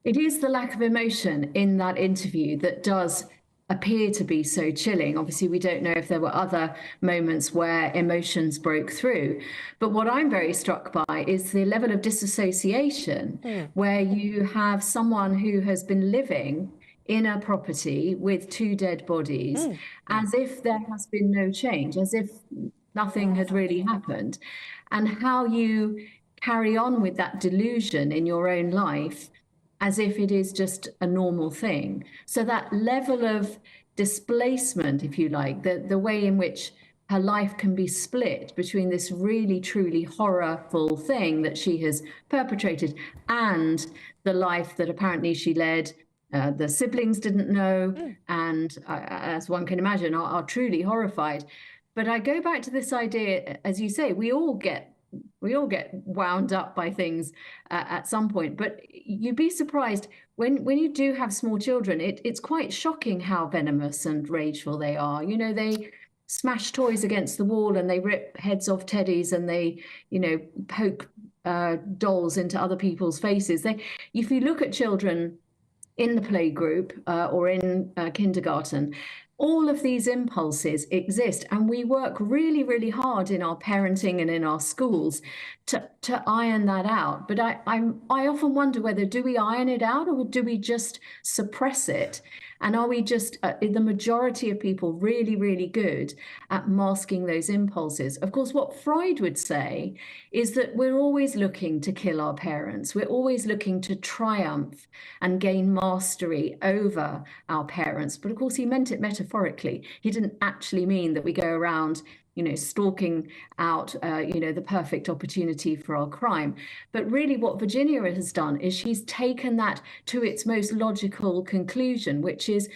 It is the lack of emotion in that interview that does appear to be so chilling. Obviously, we don't know if there were other moments where emotions broke through. But what I'm very struck by is the level of disassociation where you have someone who has been living in a property with 2 dead bodies as if there has been no change, as if nothing had really happened, and how you carry on with that delusion in your own life as if it is just a normal thing. So that level of displacement, if you like, the way in which her life can be split between this really, truly horrible thing that she has perpetrated and the life that apparently she led, the siblings didn't know, and as one can imagine, are truly horrified. But I go back to this idea, as you say, we all get wound up by things at some point, but you'd be surprised when you do have small children, it's quite shocking how venomous and rageful they are. You know, they smash toys against the wall and they rip heads off teddies and they, you know, poke dolls into other people's faces. If you look at children in the playgroup or in kindergarten, all of these impulses exist, and we work really, really hard in our parenting and in our schools to iron that out. But I often wonder whether do we iron it out or do we just suppress it? And are we just, the majority of people, really, really good at masking those impulses? Of course, what Freud would say is that we're always looking to kill our parents. We're always looking to triumph and gain mastery over our parents. But of course, he meant it metaphorically. He didn't actually mean that we go around, you know, stalking out, you know, the perfect opportunity for our crime. But really what Virginia has done is she's taken that to its most logical conclusion, which is,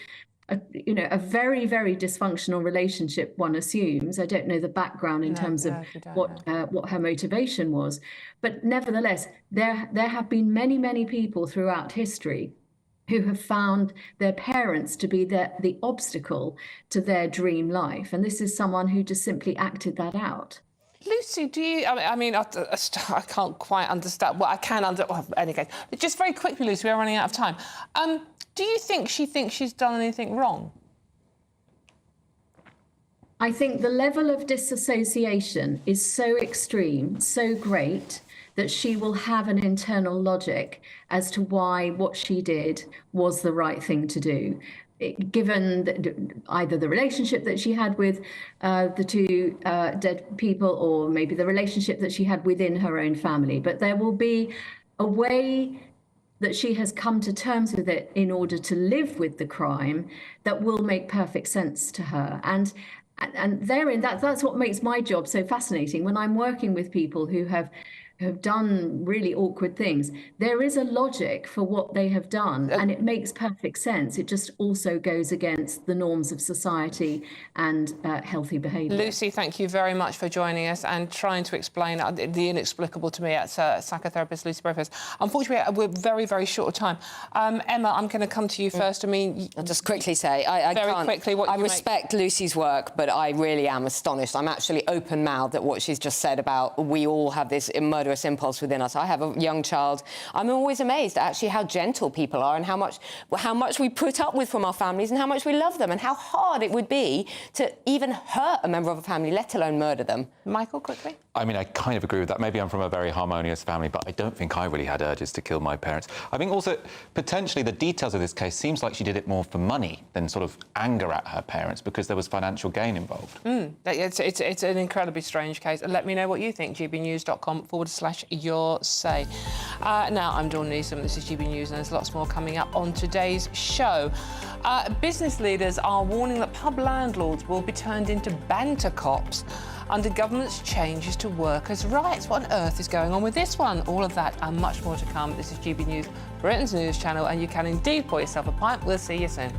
you know, a very, very dysfunctional relationship, one assumes. I don't know the background in terms of what her motivation was. But nevertheless, there have been many, many people throughout history who have found their parents to be the obstacle to their dream life. And this is someone who just simply acted that out. Lucy, do you... I mean, I can't quite understand... Well, I can well, any case. But just very quickly, Lucy, we're running out of time. Do you think she thinks she's done anything wrong? I think the level of disassociation is so extreme, so great, that she will have an internal logic as to why what she did was the right thing to do, given either the relationship that she had with the 2 dead people or maybe the relationship that she had within her own family. But there will be a way that she has come to terms with it in order to live with the crime that will make perfect sense to her. And therein, that's what makes my job so fascinating. When I'm working with people who have done really awkward things, there is a logic for what they have done, and it makes perfect sense. It just also goes against the norms of society and healthy behaviour. Lucy, thank you very much for joining us and trying to explain the inexplicable to me. That's psychotherapist Lucy Brofist. Unfortunately, we're very, very short of time. Emma, I'm going to come to you first. I mean... I'll just quickly say, I respect Lucy's work, but I really am astonished. I'm actually open-mouthed at what she's just said about we all have this murderous impulse within us. I have a young child. I'm always amazed at actually how gentle people are and how much we put up with from our families and how much we love them and how hard it would be to even hurt a member of a family, let alone murder them. Michael, quickly. I mean, I kind of agree with that. Maybe I'm from a very harmonious family, but I don't think I really had urges to kill my parents. I think also, potentially, the details of this case seems like she did it more for money than sort of anger at her parents because there was financial gain involved. It's an incredibly strange case. And let me know what you think. gbnews.com/your say. Now, I'm Dawn Newsom. This is GB News, and there's lots more coming up on today's show. Business leaders are warning that pub landlords will be turned into banter cops under government's changes to workers' rights. What on earth is going on with this one? All of that and much more to come. This is GB News, Britain's news channel, and you can indeed pour yourself a pint. We'll see you soon.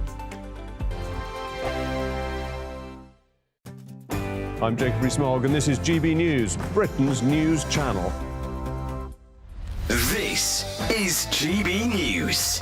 I'm Jacob Rees-Mogg, and this is GB News, Britain's news channel. This is GB News,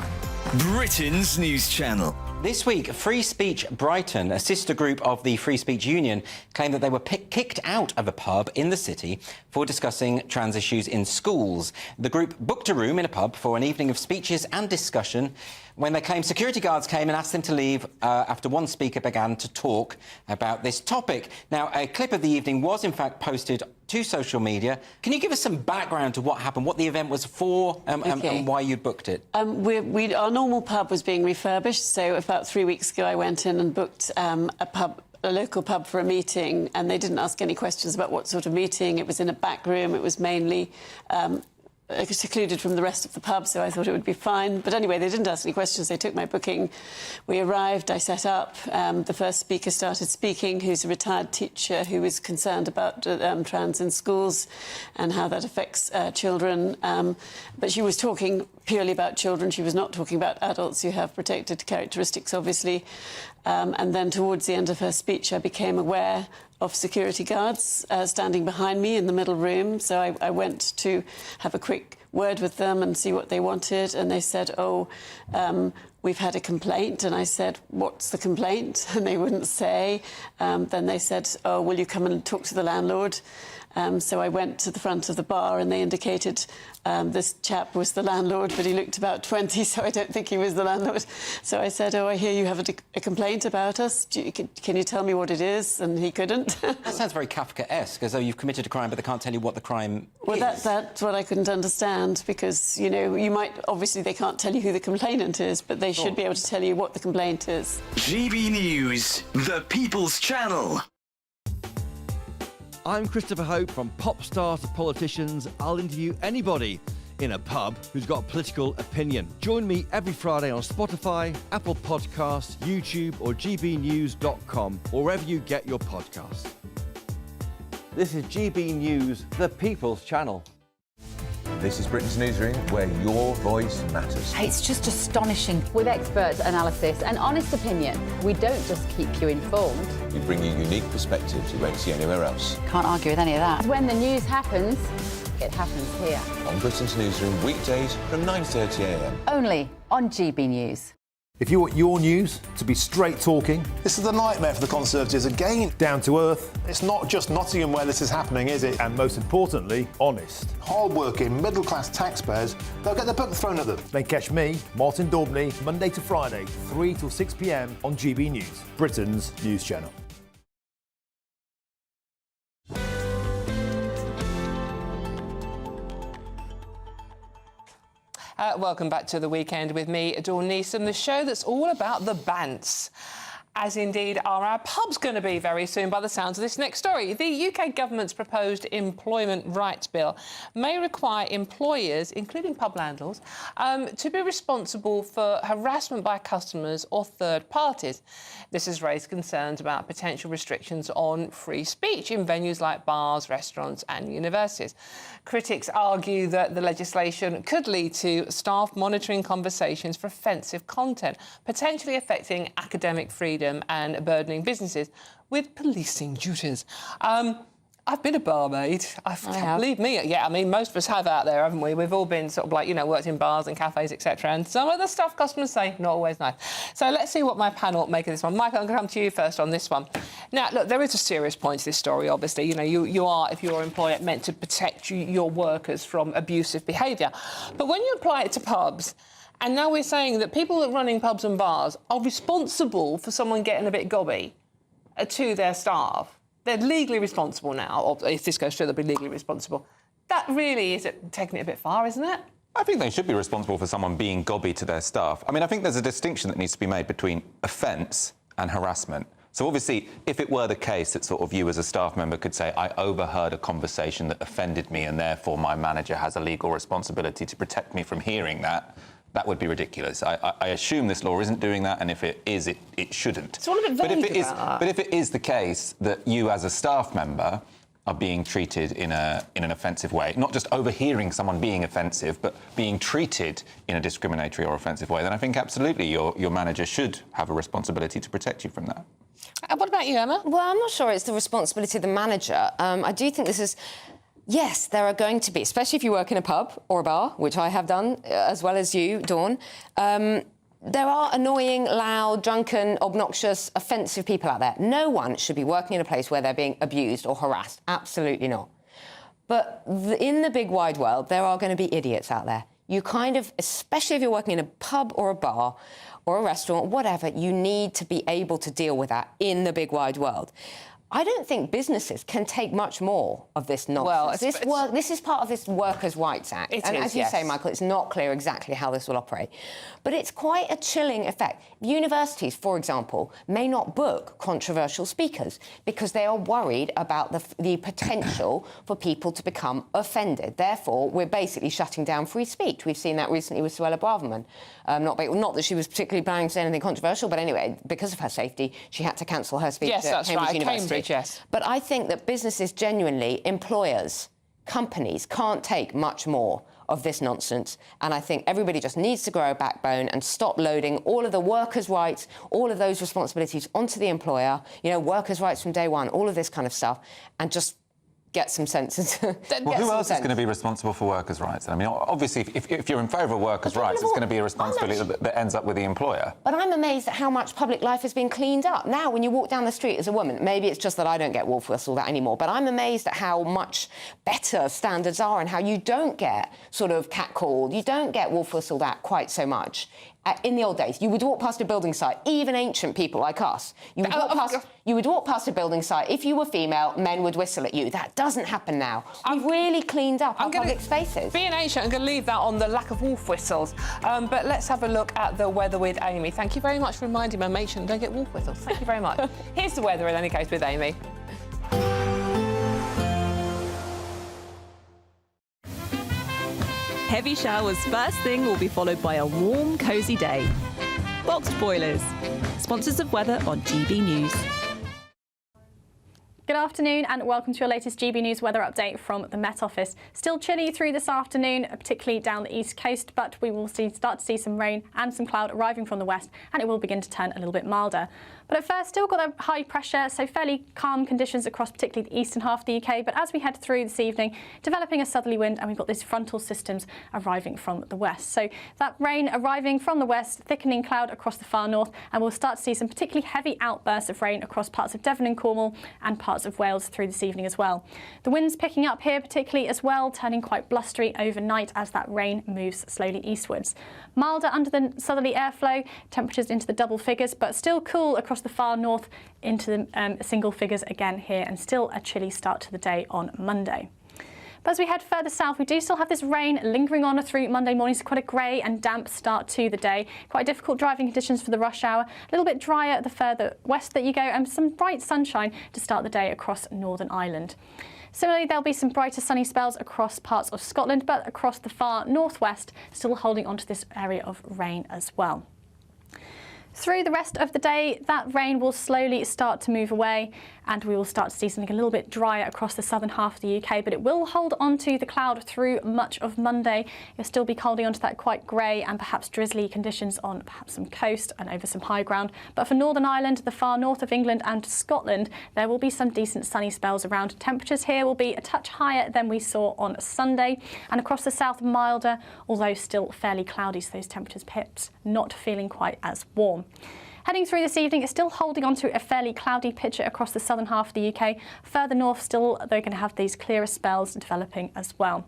Britain's news channel. This week, Free Speech Brighton, a sister group of the Free Speech Union, claimed that they were kicked out of a pub in the city for discussing trans issues in schools. The group booked a room in a pub for an evening of speeches and discussion, when they came, security guards came and asked them to leave after one speaker began to talk about this topic. Now, a clip of the evening was, in fact, posted to social media. Can you give us some background to what happened, what the event was for, and why you booked it? Our normal pub was being refurbished, so about 3 weeks ago I went in and booked a local pub for a meeting, and they didn't ask any questions about what sort of meeting. It was in a back room. It was mainly secluded from the rest of the pub, so I thought it would be fine. But anyway, they didn't ask any questions. They took my booking. We arrived, I set up. The first speaker started speaking, who's a retired teacher who is concerned about trans in schools and how that affects children. But she was talking purely about children. She was not talking about adults who have protected characteristics, obviously. And then towards the end of her speech, I became aware of security guards standing behind me in the middle room. So I went to have a quick word with them and see what they wanted. And they said, we've had a complaint. And I said, what's the complaint? And they wouldn't say. Then they said, will you come and talk to the landlord? So I went to the front of the bar and they indicated this chap was the landlord, but he looked about 20, so I don't think he was the landlord. So I said, I hear you have a complaint about us. Can you tell me what it is? And he couldn't. That sounds very Kafkaesque, as though you've committed a crime, but they can't tell you what the crime is. That's what I couldn't understand, because, you know, you might... Obviously, they can't tell you who the complainant is, but they should be able to tell you what the complaint is. GB News, the People's Channel. I'm Christopher Hope. From pop stars to politicians, I'll interview anybody in a pub who's got a political opinion. Join me every Friday on Spotify, Apple Podcasts, YouTube or gbnews.com, or wherever you get your podcasts. This is GB News, the People's Channel. This is Britain's Newsroom, where your voice matters. It's just astonishing. With expert analysis and honest opinion, we don't just keep you informed. We bring you unique perspectives you won't see anywhere else. Can't argue with any of that. When the news happens, it happens here. On Britain's Newsroom, weekdays from 9:30 a.m. Only on GB News. If you want your news to be straight talking... This is a nightmare for the Conservatives again. Down to earth. It's not just Nottingham where this is happening, is it? And most importantly, honest. Hard-working, middle-class taxpayers, they'll get their book thrown at them. Then catch me, Martin Daubney, Monday to Friday, 3 till 6 p.m. on GB News, Britain's news channel. Welcome back to The Weekend with me, Dawn Neeson, the show that's all about the bants. As indeed are our pubs going to be very soon by the sounds of this next story. The UK government's proposed employment rights bill may require employers, including pub landlords, to be responsible for harassment by customers or third parties. This has raised concerns about potential restrictions on free speech in venues like bars, restaurants and universities. Critics argue that the legislation could lead to staff monitoring conversations for offensive content, potentially affecting academic freedom and burdening businesses with policing duties. I've been a barmaid. Believe me, yeah, I mean, most of us have out there, haven't we? We've all been sort of like, you know, worked in bars and cafes, etc. And some of the stuff customers say, not always nice. So let's see what my panel make of this one. Michael, I'm going to come to you first on this one. Now, look, there is a serious point to this story, obviously. You know, you are, if you're an employer, meant to protect your workers from abusive behaviour. But when you apply it to pubs, and now we're saying that people that are running pubs and bars are responsible for someone getting a bit gobby to their staff. They're legally responsible now, or if this goes through, they'll be legally responsible. That really is taking it a bit far, isn't it? I think they should be responsible for someone being gobby to their staff. I mean, I think there's a distinction that needs to be made between offence and harassment. So obviously, if it were the case that sort of you as a staff member could say, I overheard a conversation that offended me and therefore my manager has a legal responsibility to protect me from hearing that, that would be ridiculous. I assume this law isn't doing that, and if it is, it shouldn't. It's all a bit vague about that. But if it is the case that you as a staff member are being treated in an offensive way, not just overhearing someone being offensive, but being treated in a discriminatory or offensive way, then I think absolutely your manager should have a responsibility to protect you from that. What about you, Emma? Well, I'm not sure it's the responsibility of the manager. I do think this is... Yes, there are going to be, especially if you work in a pub or a bar, which I have done, as well as you, Dawn, there are annoying, loud, drunken, obnoxious, offensive people out there. No one should be working in a place where they're being abused or harassed. Absolutely not. But in the big wide world, there are going to be idiots out there. you kind of, especially if you're working in a pub or a bar or a restaurant, whatever, you need to be able to deal with that in the big wide world. I don't think businesses can take much more of this nonsense. Well, this is part of this Workers' Rights Act. And as you say, Michael, it's not clear exactly how this will operate. But it's quite a chilling effect. Universities, for example, may not book controversial speakers because they are worried about the potential for people to become offended. Therefore, we're basically shutting down free speech. We've seen that recently with Suella Braverman. Not that she was particularly planning to say anything controversial, but anyway, because of her safety, she had to cancel her speech at Cambridge University. Yes. But I think that businesses genuinely, employers, companies can't take much more of this nonsense. And I think everybody just needs to grow a backbone and stop loading all of the workers' rights, all of those responsibilities onto the employer, you know, workers' rights from day one, all of this kind of stuff, and just get some sense into... Well, who else is going to be responsible for workers' rights? I mean, obviously, if you're in favour of workers' rights, it's going to be a responsibility that ends up with the employer. But I'm amazed at how much public life has been cleaned up. Now, when you walk down the street as a woman, maybe it's just that I don't get wolf whistled at anymore, but I'm amazed at how much better standards are and how you don't get sort of catcalled, you don't get wolf whistled at quite so much. In the old days, you would walk past a building site, even ancient people like us, you would walk past a building site. If you were female, men would whistle at you. That doesn't happen now. We've really cleaned up our public spaces. Being ancient, I'm going to leave that on the lack of wolf whistles. But let's have a look at the weather with Amy. Thank you very much for reminding me I'm ancient, don't get wolf whistles. Thank you very much. Here's the weather in any case with Amy. Heavy showers first thing will be followed by a warm, cosy day. Boxed boilers, sponsors of weather on GB News. Good afternoon and welcome to your latest GB News weather update from the Met Office. Still chilly through this afternoon, particularly down the east coast, but we will start to see some rain and some cloud arriving from the west, and it will begin to turn a little bit milder. But at first, still got a high pressure, so fairly calm conditions across particularly the eastern half of the UK. But as we head through this evening, developing a southerly wind, and we've got these frontal systems arriving from the west. So that rain arriving from the west, thickening cloud across the far north, and we'll start to see some particularly heavy outbursts of rain across parts of Devon and Cornwall and parts of Wales through this evening as well. The wind's picking up here particularly as well, turning quite blustery overnight as that rain moves slowly eastwards. Milder under the southerly airflow, temperatures into the double figures, but still cool across the far north into the single figures again here, and still a chilly start to the day on Monday. But as we head further south, we do still have this rain lingering on through Monday morning. So quite a grey and damp start to the day. Quite difficult driving conditions for the rush hour. A little bit drier the further west that you go, and some bright sunshine to start the day across Northern Ireland. Similarly, there'll be some brighter sunny spells across parts of Scotland, but across the far northwest, still holding on to this area of rain as well. Through the rest of the day, that rain will slowly start to move away, and we will start to see something a little bit drier across the southern half of the UK, but it will hold onto the cloud through much of Monday. You'll still be holding onto that quite grey and perhaps drizzly conditions on perhaps some coast and over some high ground. But for Northern Ireland, the far north of England and Scotland, there will be some decent sunny spells around. Temperatures here will be a touch higher than we saw on Sunday, and across the south milder, although still fairly cloudy, so those temperatures perhaps not feeling quite as warm. Heading through this evening, it's still holding on to a fairly cloudy picture across the southern half of the UK. Further north still, they're going to have these clearer spells developing as well.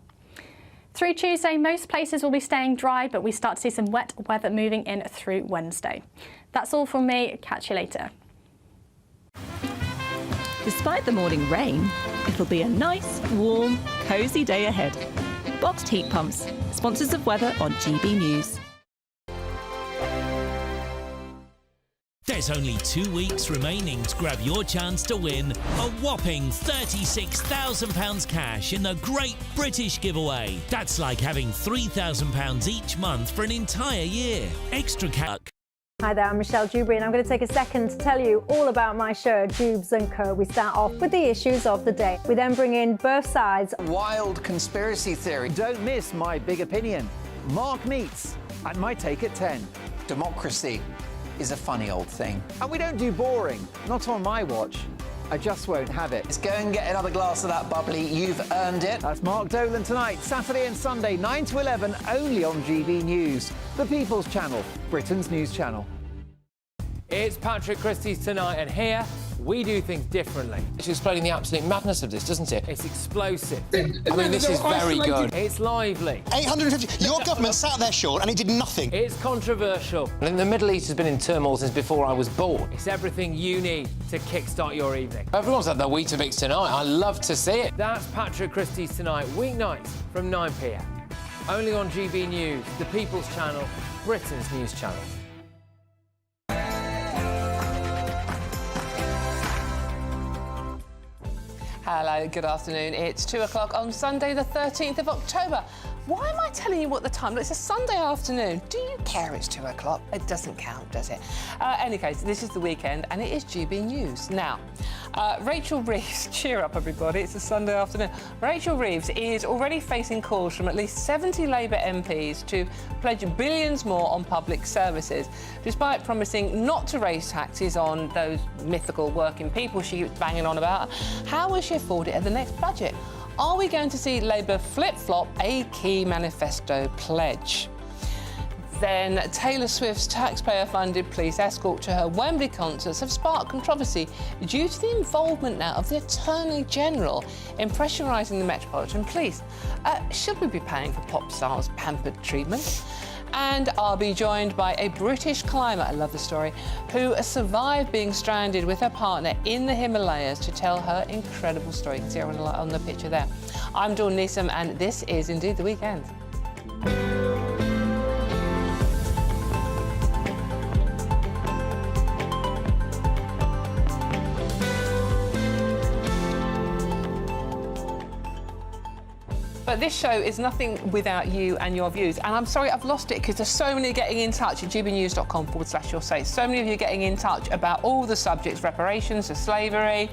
Through Tuesday, most places will be staying dry, but we start to see some wet weather moving in through Wednesday. That's all from me. Catch you later. Despite the morning rain, it'll be a nice, warm, cosy day ahead. Boxed heat pumps, sponsors of weather on GB News. There's only 2 weeks remaining to grab your chance to win a whopping £36,000 cash in the Great British Giveaway. That's like having £3,000 each month for an entire year. Extra cash. Hi there, I'm Michelle Dewberry, and I'm going to take a second to tell you all about my show, Dubes & Co. We start off with the issues of the day. We then bring in both sides. Wild conspiracy theory. Don't miss My Big Opinion. Mark Meets and My Take at 10. Democracy is a funny old thing. And we don't do boring. Not on my watch. I just won't have it. Let's go and get another glass of that bubbly. You've earned it. That's Mark Dolan tonight, Saturday and Sunday, 9 to 11, only on GB News, the People's Channel, Britain's news channel. It's Patrick Christie's Tonight, and here We do things differently. It's explaining the absolute madness of this, doesn't it? It's explosive. I mean, this is very good. It's lively. 850. Your government sat there, Sean, and it did nothing. It's controversial. And the Middle East has been in turmoil since before I was born. It's everything you need to kickstart your evening. Everyone's had their Weetabix tonight. I love to see it. That's Patrick Christie's Tonight, weeknights from 9 p.m. Only on GB News, the People's Channel, Britain's news channel. Hello, good afternoon. It's 2 o'clock on Sunday, the 13th of October. Why am I telling you what the time? It's a Sunday afternoon. Do you care it's 2 o'clock? It doesn't count, does it? Any case, this is the weekend and it is GB News. Now, Rachel Reeves, cheer up everybody, it's a Sunday afternoon. Rachel Reeves is already facing calls from at least 70 Labour MPs to pledge billions more on public services, despite promising not to raise taxes on those mythical working people she keeps banging on about. How will she afford it at the next budget? Are we going to see Labour flip-flop a key manifesto pledge? Then Taylor Swift's taxpayer-funded police escort to her Wembley concerts have sparked controversy due to the involvement now of the Attorney General in pressurising the Metropolitan Police. Should we be paying for pop stars' pampered treatment? And I'll be joined by a British climber, I love the story, who survived being stranded with her partner in the Himalayas to tell her incredible story. You can see her on the picture there. I'm Dawn Neeson, and this is indeed The Weekend. But this show is nothing without you and your views. And I'm sorry I've lost it because there's so many getting in touch at gbnews.com/you'll-say. So many of you getting in touch about all the subjects, reparations, slavery,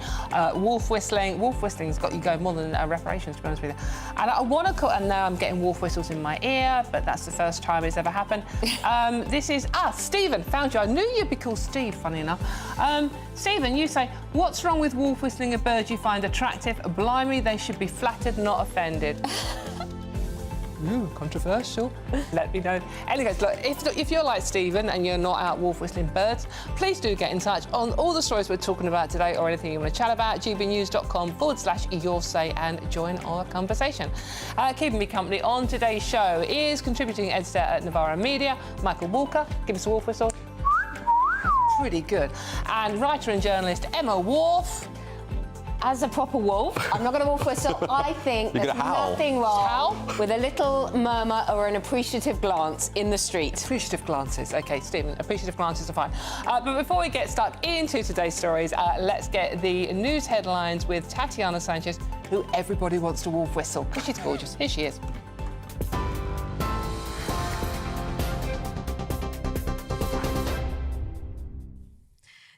wolf whistling. Wolf whistling's got you going more than reparations, to be honest with you. And I want to call, and now I'm getting wolf whistles in my ear, but that's the first time it's ever happened. This is Stephen, found you. I knew you'd be called Steve, funny enough. Stephen, you say, what's wrong with wolf whistling a bird you find attractive? Blimey, they should be flattered, not offended. Ooh, controversial. Let me know. Anyways, look, if you're like Stephen and you're not out wolf whistling birds, please do get in touch on all the stories we're talking about today or anything you want to chat about. gbnews.com/you'll-say and join our conversation. Keeping me company on today's show is contributing editor at Navarra Media, Michael Walker. Give us a wolf whistle. That's pretty good. And writer and journalist Emma Wharf. As a proper wolf, I'm not going to wolf whistle. I think there's nothing wrong with a little murmur or an appreciative glance in the street. Appreciative glances. OK, Stephen, appreciative glances are fine. But before we get stuck into today's stories, let's get the news headlines with Tatiana Sanchez, who everybody wants to wolf whistle because she's gorgeous. Here she is.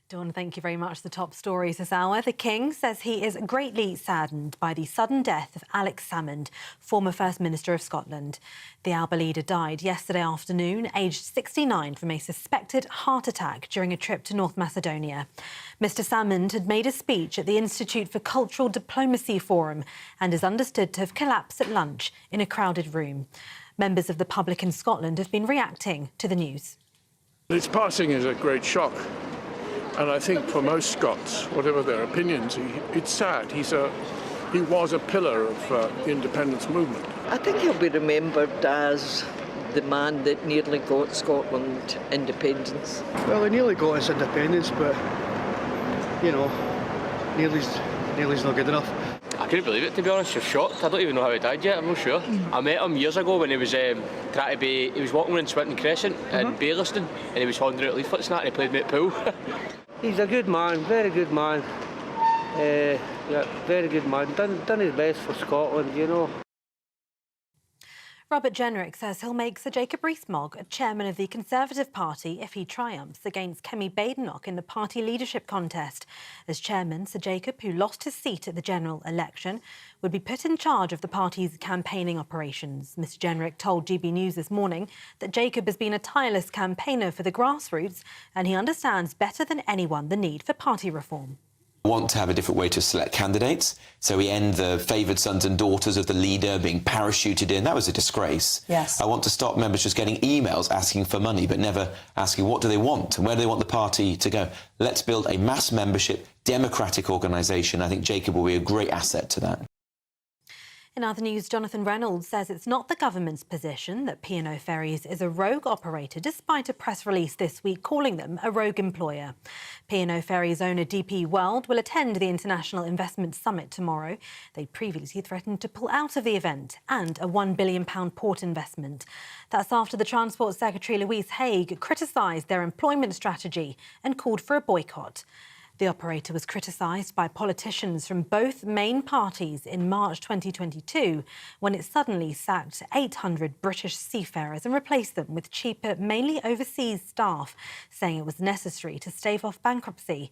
Dawn, thank you very much. The top stories this hour. The King says he is greatly saddened by the sudden death of Alex Salmond, former First Minister of Scotland. The Alba leader died yesterday afternoon, aged 69, from a suspected heart attack during a trip to North Macedonia. Mr Salmond had made a speech at the Institute for Cultural Diplomacy Forum and is understood to have collapsed at lunch in a crowded room. Members of the public in Scotland have been reacting to the news. His passing is a great shock. And I think for most Scots, whatever their opinions, it's sad. He was a pillar of the independence movement. I think he'll be remembered as the man that nearly got Scotland independence. Well, he nearly got us independence, but, you know, nearly's not good enough. I couldn't believe it, to be honest. I was shocked. I don't even know how he died yet, I'm not sure. I met him years ago when he was he was walking around Swinton Crescent in Baillieston, and he was handing out leaflets and that, and he played me at pool. He's a good man, very good man. Yeah, very good man. Done his best for Scotland, you know. Robert Jenrick says he'll make Sir Jacob Rees-Mogg chairman of the Conservative Party if he triumphs against Kemi Badenoch in the party leadership contest. As chairman, Sir Jacob, who lost his seat at the general election, would be put in charge of the party's campaigning operations. Mr Jenrick told GB News this morning that Jacob has been a tireless campaigner for the grassroots and he understands better than anyone the need for party reform. Want to have a different way to select candidates, so we end the favoured sons and daughters of the leader being parachuted in. That was a disgrace. Yes. I want to stop members just getting emails asking for money but never asking what do they want and where do they want the party to go. Let's build a mass membership democratic organisation. I think Jacob will be a great asset to that. In other news, Jonathan Reynolds says it's not the government's position that P&O Ferries is a rogue operator, despite a press release this week calling them a rogue employer. P&O Ferries owner DP World will attend the International Investment Summit tomorrow. They previously threatened to pull out of the event and a £1 billion port investment. That's after the Transport Secretary Louise Haigh criticised their employment strategy and called for a boycott. The operator was criticised by politicians from both main parties in March 2022 when it suddenly sacked 800 British seafarers and replaced them with cheaper, mainly overseas staff, saying it was necessary to stave off bankruptcy.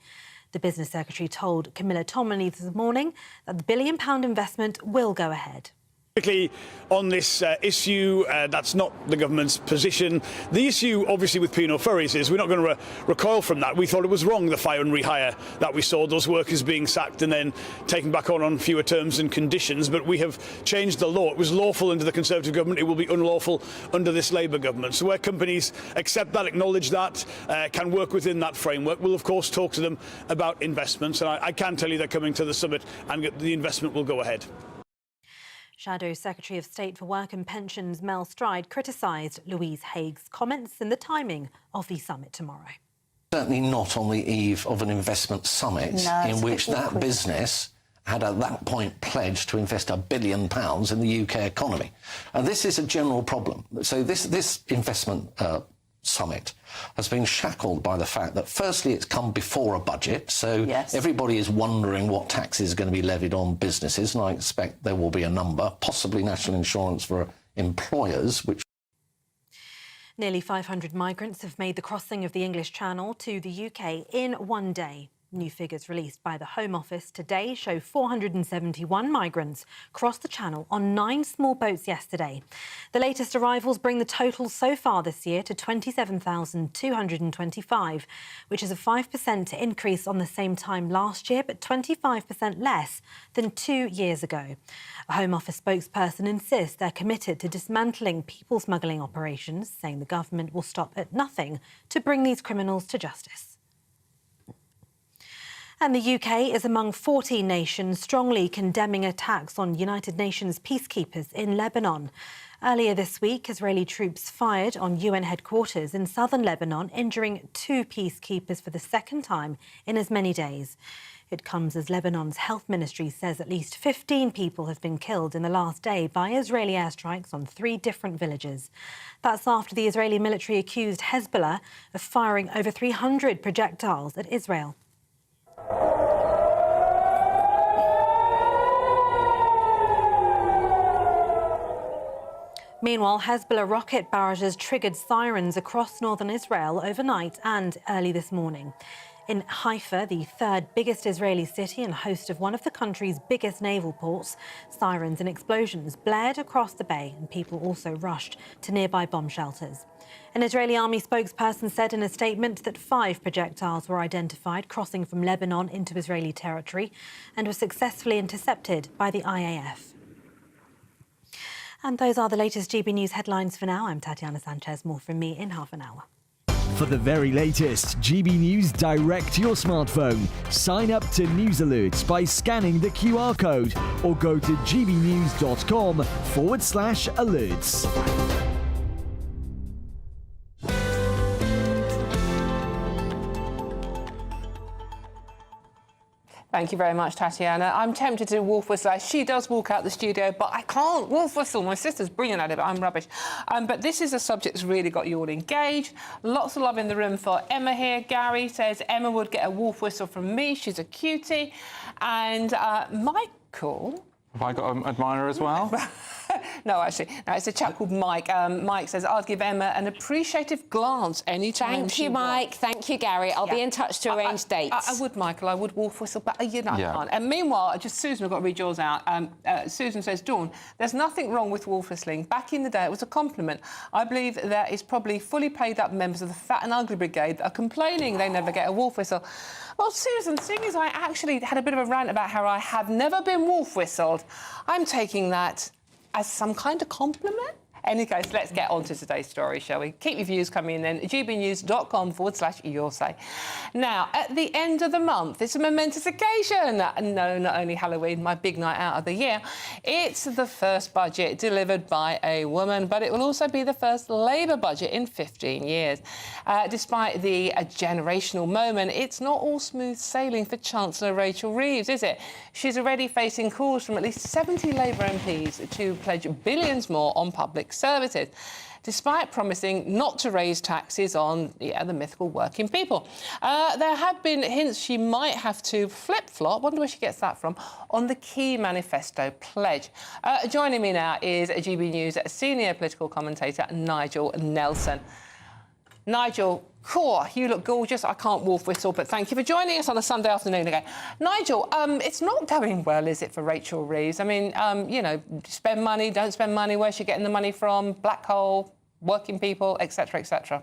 The Business Secretary told Camilla Tominey this morning that the £1 billion investment will go ahead. Quickly on this issue, that's not the government's position. The issue, obviously, with P&O Ferries is we're not going to recoil from that. We thought it was wrong, the fire and rehire that we saw, those workers being sacked and then taken back on fewer terms and conditions. But we have changed the law. It was lawful under the Conservative government. It will be unlawful under this Labour government. So where companies accept that, acknowledge that, can work within that framework, we'll, of course, talk to them about investments. And I can tell you they're coming to the summit and the investment will go ahead. Shadow Secretary of State for Work and Pensions Mel Stride criticised Louise Haigh's comments and the timing of the summit tomorrow. Certainly not on the eve of an investment summit in which that business had at that point pledged to invest £1 billion in the UK economy. And this is a general problem. So this investment summit has been shackled by the fact that, firstly, it's come before a budget, so everybody is wondering what taxes are going to be levied on businesses, and I expect there will be a number, possibly national insurance for employers, which... Nearly 500 migrants have made the crossing of the English Channel to the UK in one day. New figures released by the Home Office today show 471 migrants crossed the Channel on 9 small boats yesterday. The latest arrivals bring the total so far this year to 27,225, which is a 5% increase on the same time last year, but 25% less than 2 years ago. A Home Office spokesperson insists they're committed to dismantling people smuggling operations, saying the government will stop at nothing to bring these criminals to justice. And the UK is among 14 nations strongly condemning attacks on United Nations peacekeepers in Lebanon. Earlier this week, Israeli troops fired on UN headquarters in southern Lebanon, injuring 2 peacekeepers for the second time in as many days. It comes as Lebanon's health ministry says at least 15 people have been killed in the last day by Israeli airstrikes on 3 different villages. That's after the Israeli military accused Hezbollah of firing over 300 projectiles at Israel. Meanwhile, Hezbollah rocket barrages triggered sirens across northern Israel overnight and early this morning. In Haifa, the 3rd biggest Israeli city and host of one of the country's biggest naval ports, sirens and explosions blared across the bay, and people also rushed to nearby bomb shelters. An Israeli army spokesperson said in a statement that 5 projectiles were identified crossing from Lebanon into Israeli territory and were successfully intercepted by the IAF. And those are the latest GB News headlines for now. I'm Tatiana Sanchez. More from me in half an hour. For the very latest GB News direct to your smartphone, sign up to News Alerts by scanning the QR code or go to gbnews.com/alerts. Thank you very much, Tatiana. I'm tempted to wolf whistle as she does walk out the studio, but I can't wolf whistle. My sister's brilliant at it, but I'm rubbish. But this is a subject that's really got you all engaged. Lots of love in the room for Emma here. Gary says Emma would get a wolf whistle from me. She's a cutie. And Michael... Have I got an admirer as well? No, actually. No, it's a chap called Mike. Mike says, I'd give Emma an appreciative glance anytime. Thank you, Mike. Thank you, Gary. I'll be in touch to arrange dates. I would, Michael. I would wolf whistle, but I can't. And meanwhile, just Susan, I've got to read yours out. Susan says, Dawn, there's nothing wrong with wolf whistling. Back in the day, it was a compliment. I believe there is probably fully paid up members of the Fat and Ugly Brigade that are complaining they never get a wolf whistle. Well, Susan, seeing as I actually had a bit of a rant about how I have never been wolf whistled, I'm taking that as some kind of compliment. Any case, let's get on to today's story, shall we? Keep your views coming in then, gbnews.com/your say. Now, at the end of the month, it's a momentous occasion. No, not only Halloween, my big night out of the year. It's the first budget delivered by a woman, but it will also be the first Labour budget in 15 years. Despite the generational moment, it's not all smooth sailing for Chancellor Rachel Reeves, is it? She's already facing calls from at least 70 Labour MPs to pledge billions more on public services, despite promising not to raise taxes on the mythical working people. There have been hints she might have to flip-flop, wonder where she gets that from, on the key manifesto pledge. Joining me now is GB News senior political commentator Nigel Nelson. Nigel, you look gorgeous. I can't wolf whistle, but thank you for joining us on a Sunday afternoon again. Nigel, it's not going well, is it, for Rachel Reeves? I mean, you know, spend money, don't spend money, where's she getting the money from? Black hole, working people, etc., etc.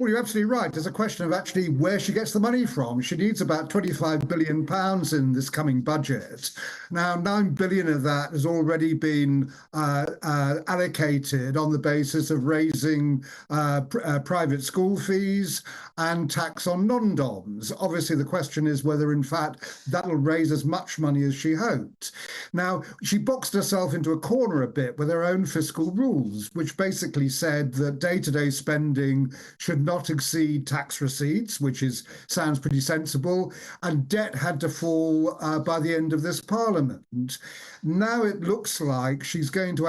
Well, you're absolutely right. There's a question of actually where she gets the money from. She needs about £25 billion in this coming budget. Now, £9 billion of that has already been allocated on the basis of raising private school fees and tax on non-doms. Obviously, the question is whether, in fact, that'll raise as much money as she hoped. Now, she boxed herself into a corner a bit with her own fiscal rules, which basically said that day-to-day spending should not exceed tax receipts, which sounds pretty sensible, and debt had to fall by the end of this Parliament. Now it looks like she's going to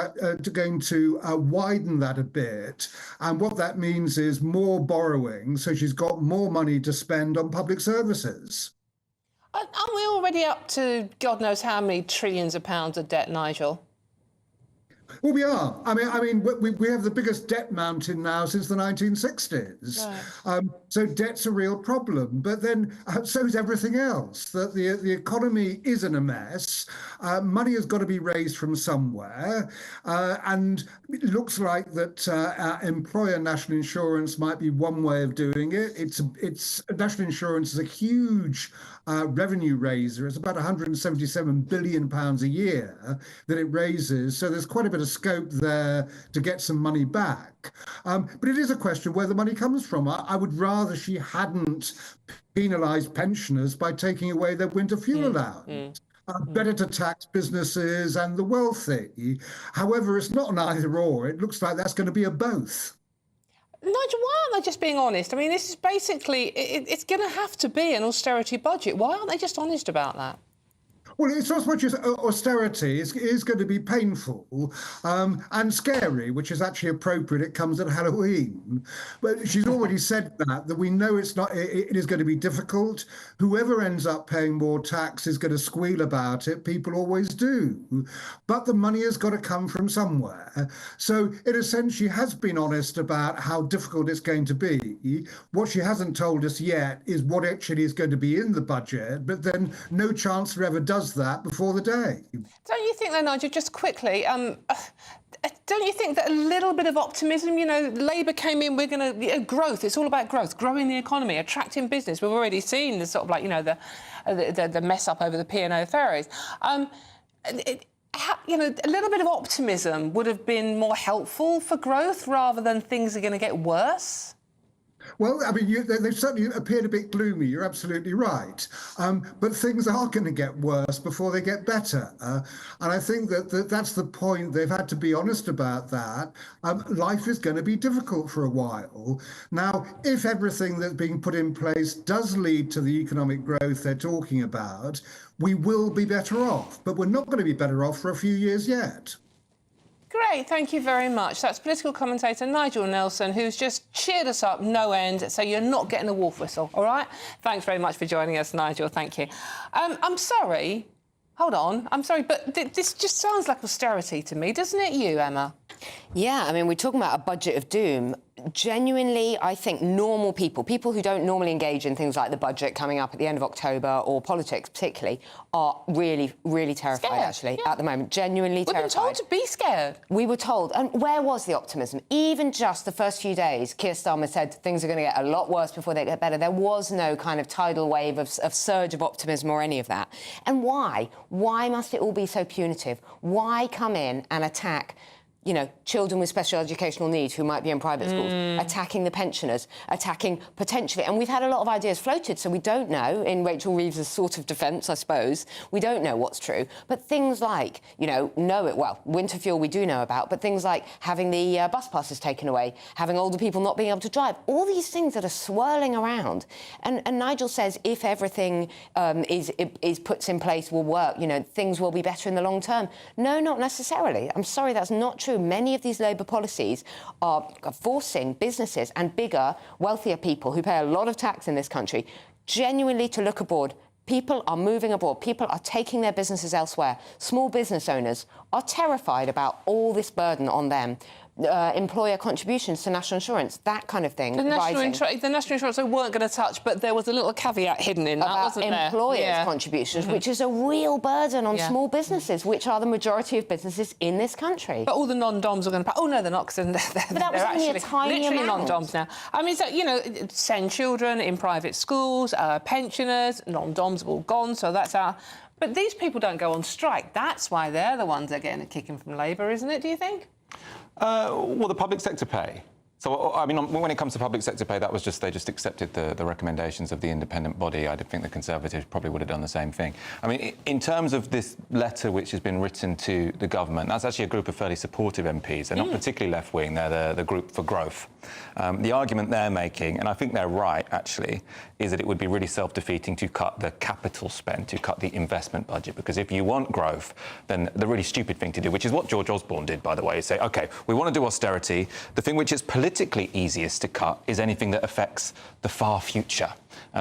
widen that a bit, and what that means is more borrowing, so she's got more money to spend on public services. Aren't we already up to God knows how many trillions of pounds of debt, Nigel? Well, we are. I mean, we have the biggest debt mountain now since the 1960s. Right. So debt's a real problem. But then so is everything else. That the economy is in a mess. Money has got to be raised from somewhere. And it looks like that employer national insurance might be one way of doing it. It's national insurance is a huge revenue raiser. It's about £177 billion a year that it raises. So there's quite a bit of scope there to get some money back. But it is a question where the money comes from. I would rather she hadn't penalised pensioners by taking away their winter fuel allowance. Better to tax businesses and the wealthy. However, it's not an either or. It looks like that's going to be a both. Nigel, why aren't they just being honest? I mean, this is basically, it's going to have to be an austerity budget. Why aren't they just honest about that? Well, it's not as much as austerity. It is going to be painful and scary, which is actually appropriate. It comes at Halloween. But she's already said that we know it is going to be difficult. Whoever ends up paying more tax is going to squeal about it. People always do. But the money has got to come from somewhere. So in a sense, she has been honest about how difficult it's going to be. What she hasn't told us yet is what actually is going to be in the budget. But then no chancellor ever does that before the day. Don't you think, though, Nigel, just quickly, don't you think that a little bit of optimism, you know, Labour came in, we're going to, growth, it's all about growth, growing the economy, attracting business. We've already seen the sort of like, you know, the mess up over the P&O ferries. You know, a little bit of optimism would have been more helpful for growth rather than things are going to get worse? Well, I mean, they certainly appeared a bit gloomy. You're absolutely right. But things are going to get worse before they get better. And I think that's the point. They've had to be honest about that. Life is going to be difficult for a while. Now, if everything that's being put in place does lead to the economic growth they're talking about, we will be better off. But we're not going to be better off for a few years yet. Great, thank you very much. That's political commentator Nigel Nelson, who's just cheered us up no end, so you're not getting a wolf whistle, all right? Thanks very much for joining us, Nigel, thank you. I'm sorry, hold on, I'm sorry, but this just sounds like austerity to me, doesn't it, you, Emma? Yeah, I mean, we're talking about a budget of doom. Genuinely, I think normal people who don't normally engage in things like the budget coming up at the end of October or politics particularly, are really, really terrified, actually, at the moment. Genuinely terrified. We've been told to be scared. We were told. And where was the optimism? Even just the first few days, Keir Starmer said things are going to get a lot worse before they get better. There was no kind of tidal wave of surge of optimism or any of that. And why? Why must it all be so punitive? Why come in and attack you know, children with special educational needs who might be in private schools, attacking the pensioners, attacking potentially... And we've had a lot of ideas floated, so we don't know, in Rachel Reeves' sort of defence, I suppose, we don't know what's true. But things like, you know, winter fuel we do know about, but things like having the bus passes taken away, having older people not being able to drive, all these things that are swirling around. And Nigel says if everything is put in place will work, you know, things will be better in the long term. No, not necessarily. I'm sorry, that's not true. Many of these Labour policies are forcing businesses and bigger, wealthier people who pay a lot of tax in this country genuinely to look abroad. People are moving abroad. People are taking their businesses elsewhere. Small business owners are terrified about all this burden on them. Employer contributions to national insurance, that kind of thing. The national insurance they weren't going to touch, but there was a little caveat hidden in that, wasn't there? Employers' contributions, which is a real burden on small businesses, which are the majority of businesses in this country. But all the non-doms are going to pay. Oh no, they're not, because but that was only a tiny literally amount. non-doms now. I mean, so, you know, send children in private schools, pensioners, non-doms have all gone, so that's our... But these people don't go on strike. That's why they're the ones that are getting a kicking from Labour, isn't it, do you think? Well, the public sector pay. So, I mean, when it comes to public sector pay, that was just, they just accepted the recommendations of the independent body. I think the Conservatives probably would have done the same thing. I mean, in terms of this letter which has been written to the government, that's actually a group of fairly supportive MPs. They're not particularly left-wing, they're the group for growth. The argument they're making, and I think they're right, actually, is that it would be really self-defeating to cut the capital spend, to cut the investment budget, because if you want growth, then the really stupid thing to do, which is what George Osborne did, by the way, is say, OK, we want to do austerity. The thing which is politically easiest to cut is anything that affects the far future.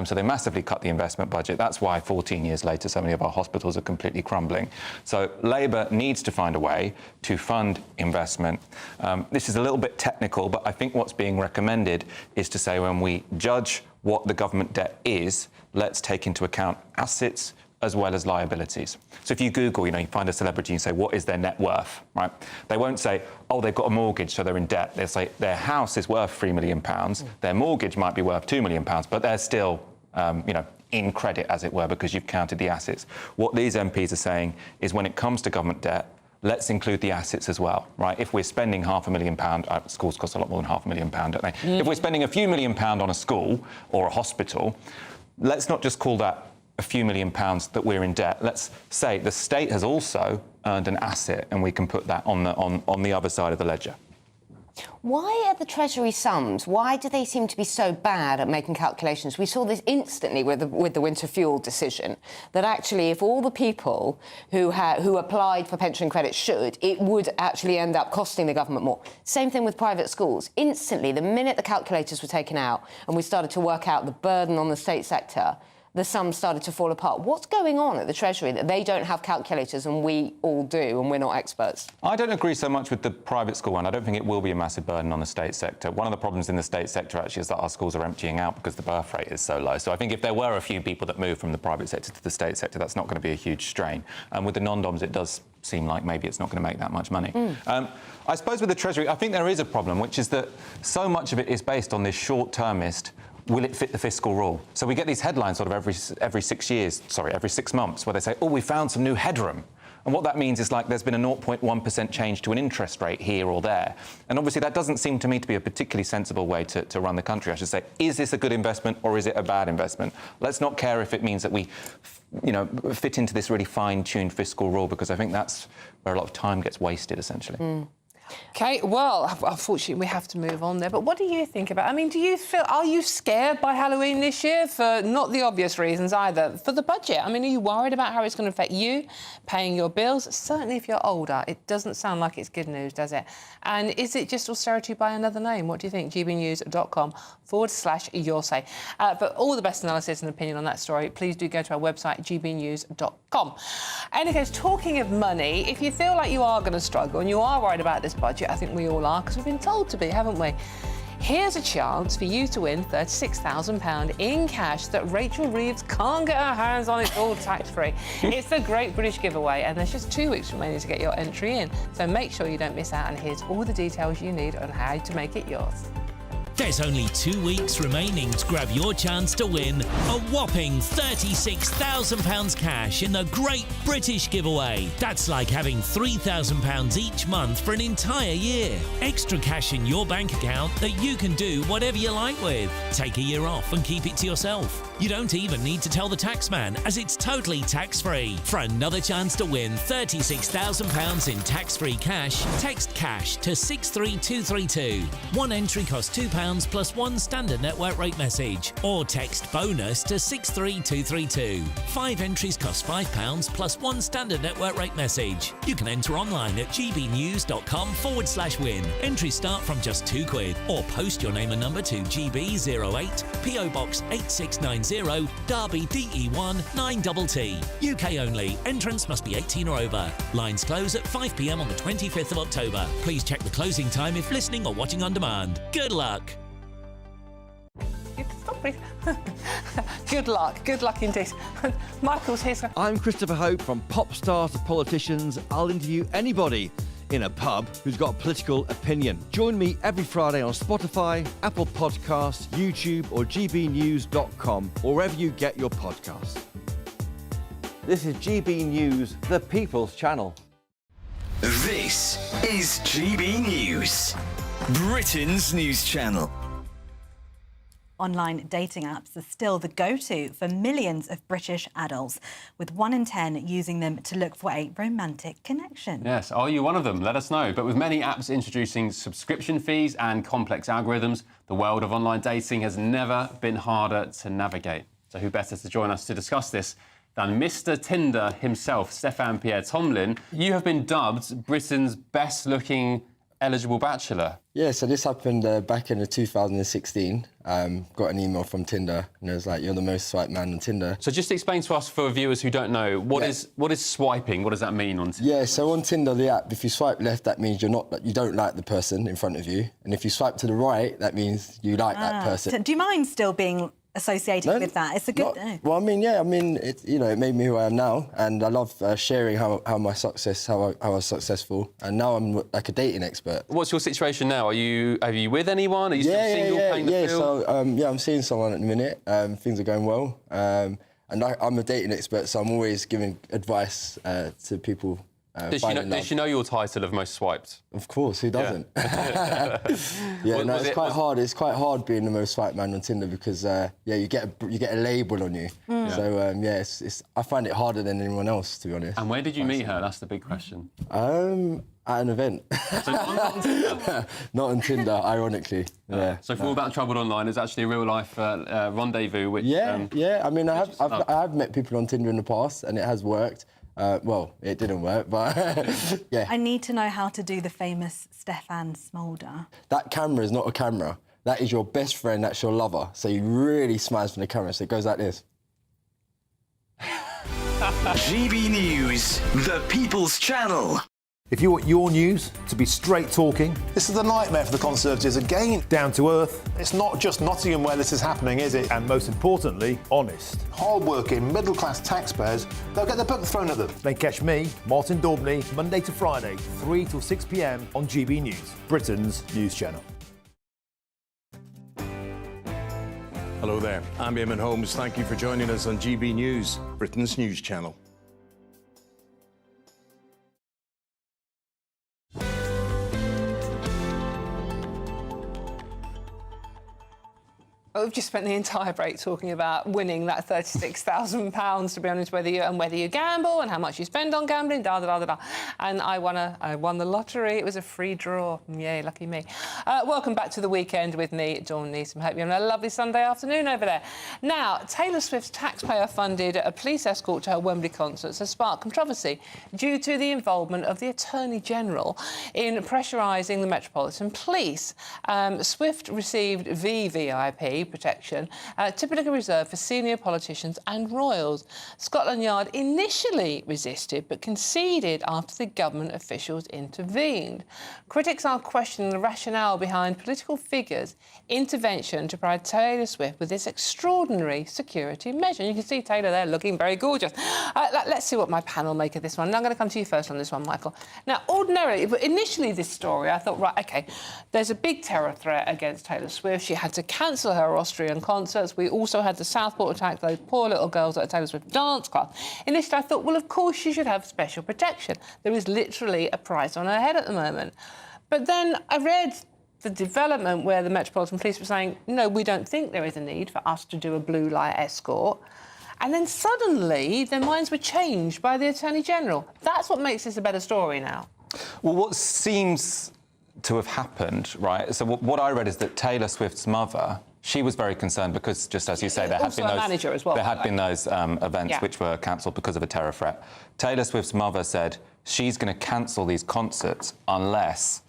So they massively cut the investment budget. That's why 14 years later, so many of our hospitals are completely crumbling. So Labour needs to find a way to fund investment. This is a little bit technical, but I think what's being recommended is to say when we judge what the government debt is, let's take into account assets as well as liabilities. So if you Google, you know, you find a celebrity and say, what is their net worth, right? They won't say, oh, they've got a mortgage, so they're in debt. They'll say their house is worth £3 million, their mortgage might be worth £2 million, but they're still, you know, in credit, as it were, because you've counted the assets. What these MPs are saying is when it comes to government debt, let's include the assets as well, right? If we're spending £500,000, schools cost a lot more than £500,000, don't they? If we're spending a few £1 million on a school or a hospital, let's not just call that a few £1 million that we're in debt. Let's say the state has also earned an asset, and we can put that on the other side of the ledger. Why are the Treasury sums? Why do they seem to be so bad at making calculations? We saw this instantly with the winter fuel decision, that actually if all the people who applied for pension credit should, it would actually end up costing the government more. Same thing with private schools. Instantly, the minute the calculators were taken out and we started to work out the burden on the state sector, the sums started to fall apart. What's going on at the Treasury that they don't have calculators and we all do, and we're not experts? I don't agree so much with the private school one. I don't think it will be a massive burden on the state sector. One of the problems in the state sector, actually, is that our schools are emptying out because the birth rate is so low. So I think if there were a few people that moved from the private sector to the state sector, that's not going to be a huge strain. And with the non-doms, it does seem like maybe it's not going to make that much money. I suppose with the Treasury, I think there is a problem, which is that so much of it is based on this short-termist, will it fit the fiscal rule? So we get these headlines sort of every 6 months, where they say, oh, we found some new headroom. And what that means is, like, there's been a 0.1% change to an interest rate here or there. And obviously that doesn't seem to me to be a particularly sensible way to run the country. I should say, is this a good investment or is it a bad investment? Let's not care if it means that we, you know, fit into this really fine-tuned fiscal rule, because I think that's where a lot of time gets wasted, essentially. OK, well, unfortunately, we have to move on there. But what do you think about... I mean, are you scared by Halloween this year? For not the obvious reasons either. For the budget, I mean, are you worried about how it's going to affect you, paying your bills? Certainly if you're older. It doesn't sound like it's good news, does it? And is it just austerity by another name? What do you think? gbnews.com/your say. But all the best analysis and opinion on that story, please do go to our website, gbnews.com. In any case, talking of money, if you feel like you are going to struggle and you are worried about this budget, I think we all are, because we've been told to be, haven't we? Here's a chance for you to win £36,000 in cash that Rachel Reeves can't get her hands on. It's all tax-free. It's the Great British Giveaway, and there's just 2 weeks remaining to get your entry in. So make sure you don't miss out, and here's all the details you need on how to make it yours. There's only 2 weeks remaining to grab your chance to win a whopping £36,000 cash in the Great British Giveaway. That's like having £3,000 each month for an entire year. Extra cash in your bank account that you can do whatever you like with. Take a year off and keep it to yourself. You don't even need to tell the taxman, as it's totally tax-free. For another chance to win £36,000 in tax-free cash, text CASH to 63232. One entry costs £2 plus one standard network rate message, or text BONUS to 63232. 5 entries cost £5 plus one standard network rate message. You can enter online at gbnews.com/win. Entries start from just £2, or post your name and number to GB08, PO Box 8690, Derby DE1 9TT. UK only. Entrance must be 18 or over. Lines close at 5 p.m. on the 25th of October. Please check the closing time if listening or watching on demand. Good luck. Good luck indeed. Michael's here. I'm Christopher Hope. From pop stars to politicians, I'll interview anybody in a pub who's got a political opinion. Join me every Friday on Spotify, Apple Podcasts, YouTube or gbnews.com, or wherever you get your podcasts. This is GB News, the People's Channel. This is GB News, Britain's news channel. Online dating apps are still the go-to for millions of British adults, with 1 in 10 using them to look for a romantic connection. Yes, are you one of them? Let us know. But with many apps introducing subscription fees and complex algorithms, the world of online dating has never been harder to navigate. So who better to join us to discuss this than Mr. Tinder himself, Stefan Pierre Tomlin. You have been dubbed Britain's best-looking eligible bachelor. Yeah, so this happened back in 2016. Got an email from Tinder, and it was like, "You're the most swiped man on Tinder." So just explain to us, for viewers who don't know, what is swiping? What does that mean on Tinder? Yeah, so on Tinder, the app, if you swipe left, that means you don't like the person in front of you, and if you swipe to the right, that means you like that person. So do you mind still being associated with that? It's a good... Well, I mean, yeah, it made me who I am now, and I love sharing how I was successful, and now I'm like a dating expert. What's your situation now? Are you with anyone? Are you still single, paying the bill? So, I'm seeing someone at the minute. Things are going well. And I'm a dating expert, so I'm always giving advice to people. Does she know your title of most swiped? Of course, who doesn't? It's quite hard. It's quite hard being the most swiped man on Tinder because you get a label on you. So I find it harder than anyone else, to be honest. And where did you meet her? That's the big question. At an event. So not on Tinder? Not on Tinder, ironically. Yeah. So for all that trouble online, it's actually a real life rendezvous. Which I mean, I have met people on Tinder in the past, and it has worked. Well, it didn't work, but yeah. I need to know how to do the famous Stefan Smolder. That camera is not a camera. That is your best friend, that's your lover. So you really smash from the camera, so it goes like this. GB News, the People's Channel. If you want your news to be straight talking... This is the nightmare for the Conservatives again. Down to earth. It's not just Nottingham where this is happening, is it? And most importantly, honest. Hard-working, middle-class taxpayers, they'll get their book thrown at them. Then catch me, Martin Daubney, Monday to Friday, 3 till 6 p.m. on GB News, Britain's news channel. Hello there, I'm Eamon Holmes. Thank you for joining us on GB News, Britain's news channel. Well, we've just spent the entire break talking about winning that £36,000, to be honest, whether you gamble and how much you spend on gambling, And I won the lottery. It was a free draw. Yay, lucky me. Welcome back to the weekend with me, Dawn Neeson. Hope you're having a lovely Sunday afternoon over there. Now, Taylor Swift's taxpayer-funded police escort to her Wembley concerts has sparked controversy due to the involvement of the Attorney General in pressurising the Metropolitan Police. Swift received VVIP, VIP protection, typically reserved for senior politicians and royals. Scotland Yard initially resisted but conceded after the government officials intervened. Critics are questioning the rationale behind political figures' intervention to provide Taylor Swift with this extraordinary security measure. And you can see Taylor there looking very gorgeous. Let's see what my panel make of this one. And I'm going to come to you first on this one, Michael. Now, ordinarily, but initially this story, I thought, right, OK, there's a big terror threat against Taylor Swift. She had to cancel her Austrian concerts. We also had the Southport attack, those poor little girls at a Taylor Swift dance class. Initially, I thought, well, of course she should have special protection. There is literally a price on her head at the moment. But then I read the development where the Metropolitan Police were saying, no, we don't think there is a need for us to do a blue light escort. And then suddenly their minds were changed by the Attorney-General. That's what makes this a better story now. Well, what seems to have happened, right, so what I read is that Taylor Swift's mother, she was very concerned because, just as you say, there had been those events which were cancelled because of a terror threat. Taylor Swift's mother said she's going to cancel these concerts unless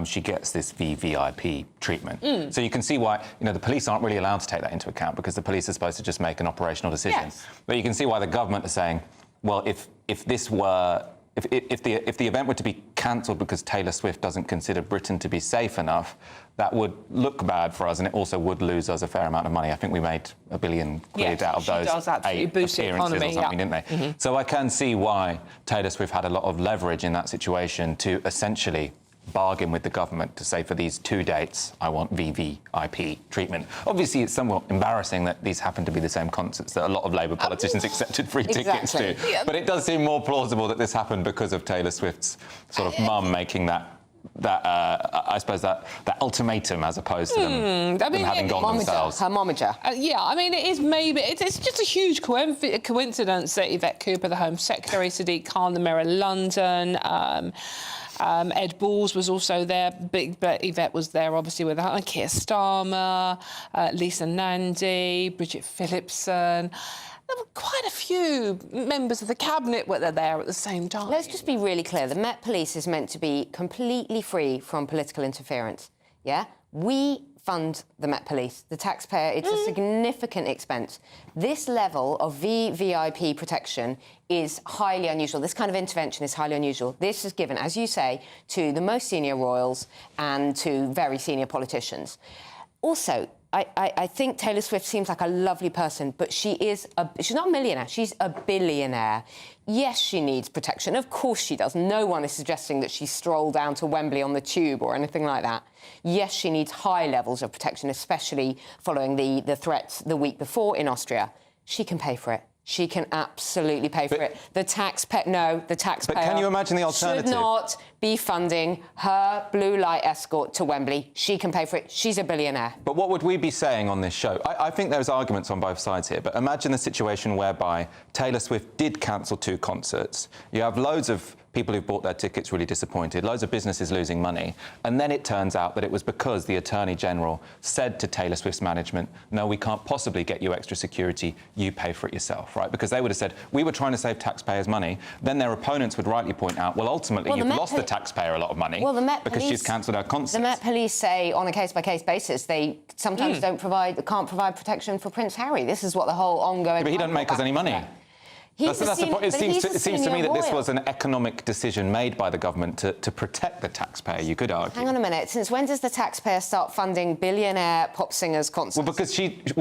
she gets this VVIP treatment. So you can see why, the police aren't really allowed to take that into account because the police are supposed to just make an operational decision. Yes. But you can see why the government is saying, well, if the event were to be cancelled because Taylor Swift doesn't consider Britain to be safe enough, that would look bad for us, and it also would lose us a fair amount of money. I think we made $1 billion out of those 8 appearances or something, didn't they? So I can see why Taylor Swift had a lot of leverage in that situation to essentially bargain with the government to say, for these 2 dates, I want VVIP treatment. Obviously, it's somewhat embarrassing that these happen to be the same concerts that a lot lot of Labour politicians accepted free tickets to. Yeah. But it does seem more plausible that this happened because of Taylor Swift's sort of mum making that ultimatum as opposed to them having gone themselves. Her momager. Yeah, I mean, it is maybe... It's just a huge coincidence that Yvette Cooper, the Home Secretary, Sadiq Khan, the Mayor of London... Ed Balls was also there, but Yvette was there, obviously, with Keir Starmer, Lisa Nandy, Bridget Phillipson. There were quite a few members of the Cabinet were there at the same time. Let's just be really clear. The Met Police is meant to be completely free from political interference, yeah? We fund the Met Police, the taxpayer. It's a significant expense. This level of VVIP protection is highly unusual. This kind of intervention is highly unusual. This is given, as you say, to the most senior royals and to very senior politicians. Also, I think Taylor Swift seems like a lovely person, but she's not a millionaire, she's a billionaire. Yes, she needs protection. Of course she does. No one is suggesting that she strolled down to Wembley on the tube or anything like that. Yes, she needs high levels of protection, especially following the threats the week before in Austria. She can pay for it. She can absolutely pay for it. The taxpayer But can you imagine the alternative? Should not be funding her blue light escort to Wembley. She can pay for it. She's a billionaire. But what would we be saying on this show? I think there's arguments on both sides here, but imagine the situation whereby Taylor Swift did cancel 2 concerts. You have loads of people who've bought their tickets really disappointed, loads of businesses losing money, and then it turns out that it was because the Attorney-General said to Taylor Swift's management, no, we can't possibly get you extra security, you pay for it yourself, right? Because they would have said, we were trying to save taxpayers' money. Then their opponents would rightly point out, well, ultimately, you've lost the taxpayer a lot of money because she's cancelled her concerts. The Met Police say, on a case-by-case basis, they sometimes can't provide protection for Prince Harry. This is what the whole ongoing... But he doesn't make us any money. That's the point. It seems to me that this was an economic decision made by the government to protect the taxpayer, you could argue. Hang on a minute. Since when does the taxpayer start funding billionaire pop singers' concerts? Well, because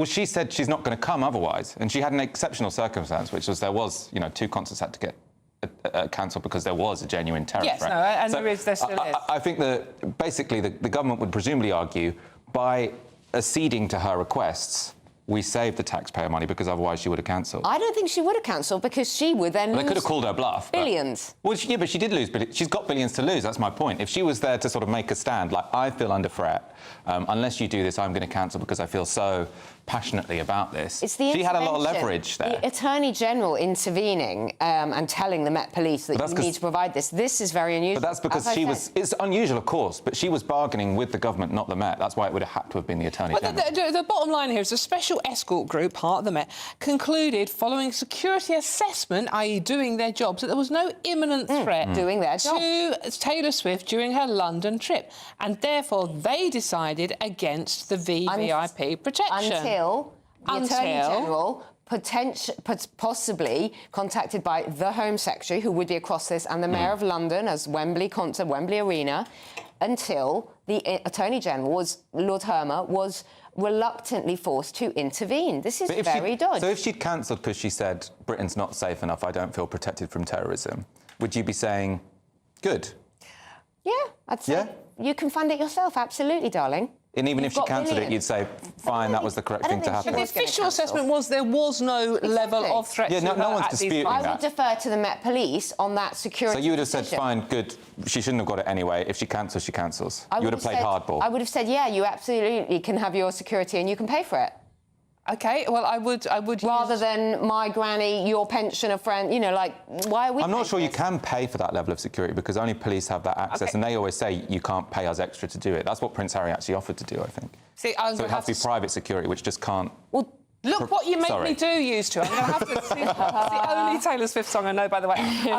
she said she's not going to come otherwise. And she had an exceptional circumstance, which was there was, 2 concerts had to get cancelled because there was a genuine terror threat. Yes, no, and there still is. I think that basically the government would presumably argue by acceding to her requests, we saved the taxpayer money because otherwise she would have cancelled. I don't think she would have cancelled because she would then lose... They could have called her bluff. Billions. But she did lose billions. She's got billions to lose, that's my point. If she was there to sort of make a stand, like, I feel under threat, unless you do this, I'm going to cancel because I feel so passionately about this. It's the she had a lot of intervention. leverage there. The Attorney General intervening and telling the Met Police that you need to provide this. This is very unusual. But that's because she was... It's unusual, of course, but she was bargaining with the government, not the Met. That's why it would have had to have been the Attorney General. The bottom line here is a special escort group, part of the Met, concluded following security assessment, i.e. doing their jobs, that there was no imminent threat doing their job to Taylor Swift during her London trip. And therefore, they decided against the VVIP protection. Until the Attorney General possibly contacted by the Home Secretary, who would be across this, and the Mayor of London as Wembley Arena, until the Attorney General, Lord Hermer, was reluctantly forced to intervene. This is very dodgy. So if she'd cancelled because she said, Britain's not safe enough, I don't feel protected from terrorism, would you be saying, good? Yeah, I'd say you can fund it yourself, absolutely, darling. And even if she cancelled it, you'd say, fine, that was the correct thing to happen. The official assessment was there was no level of threat to her. No one's disputing that. I would defer to the Met Police on that security So you would have said, decision. fine, good, she shouldn't have got it anyway. If she cancels, she cancels. You would have played hardball. I would have said, yeah, you absolutely can have your security and you can pay for it. OK, well, I would rather than my granny, your pension, a friend, you know, like, why are we... I'm not sure you can pay for that level of security because only police have that access, and they always say you can't pay us extra to do it. That's what Prince Harry actually offered to do, I think. See, so it has to be private security, which just can't... Well, look what you make me do, used to. I'm going to have to sing. It's the only Taylor Swift song I know, by the way.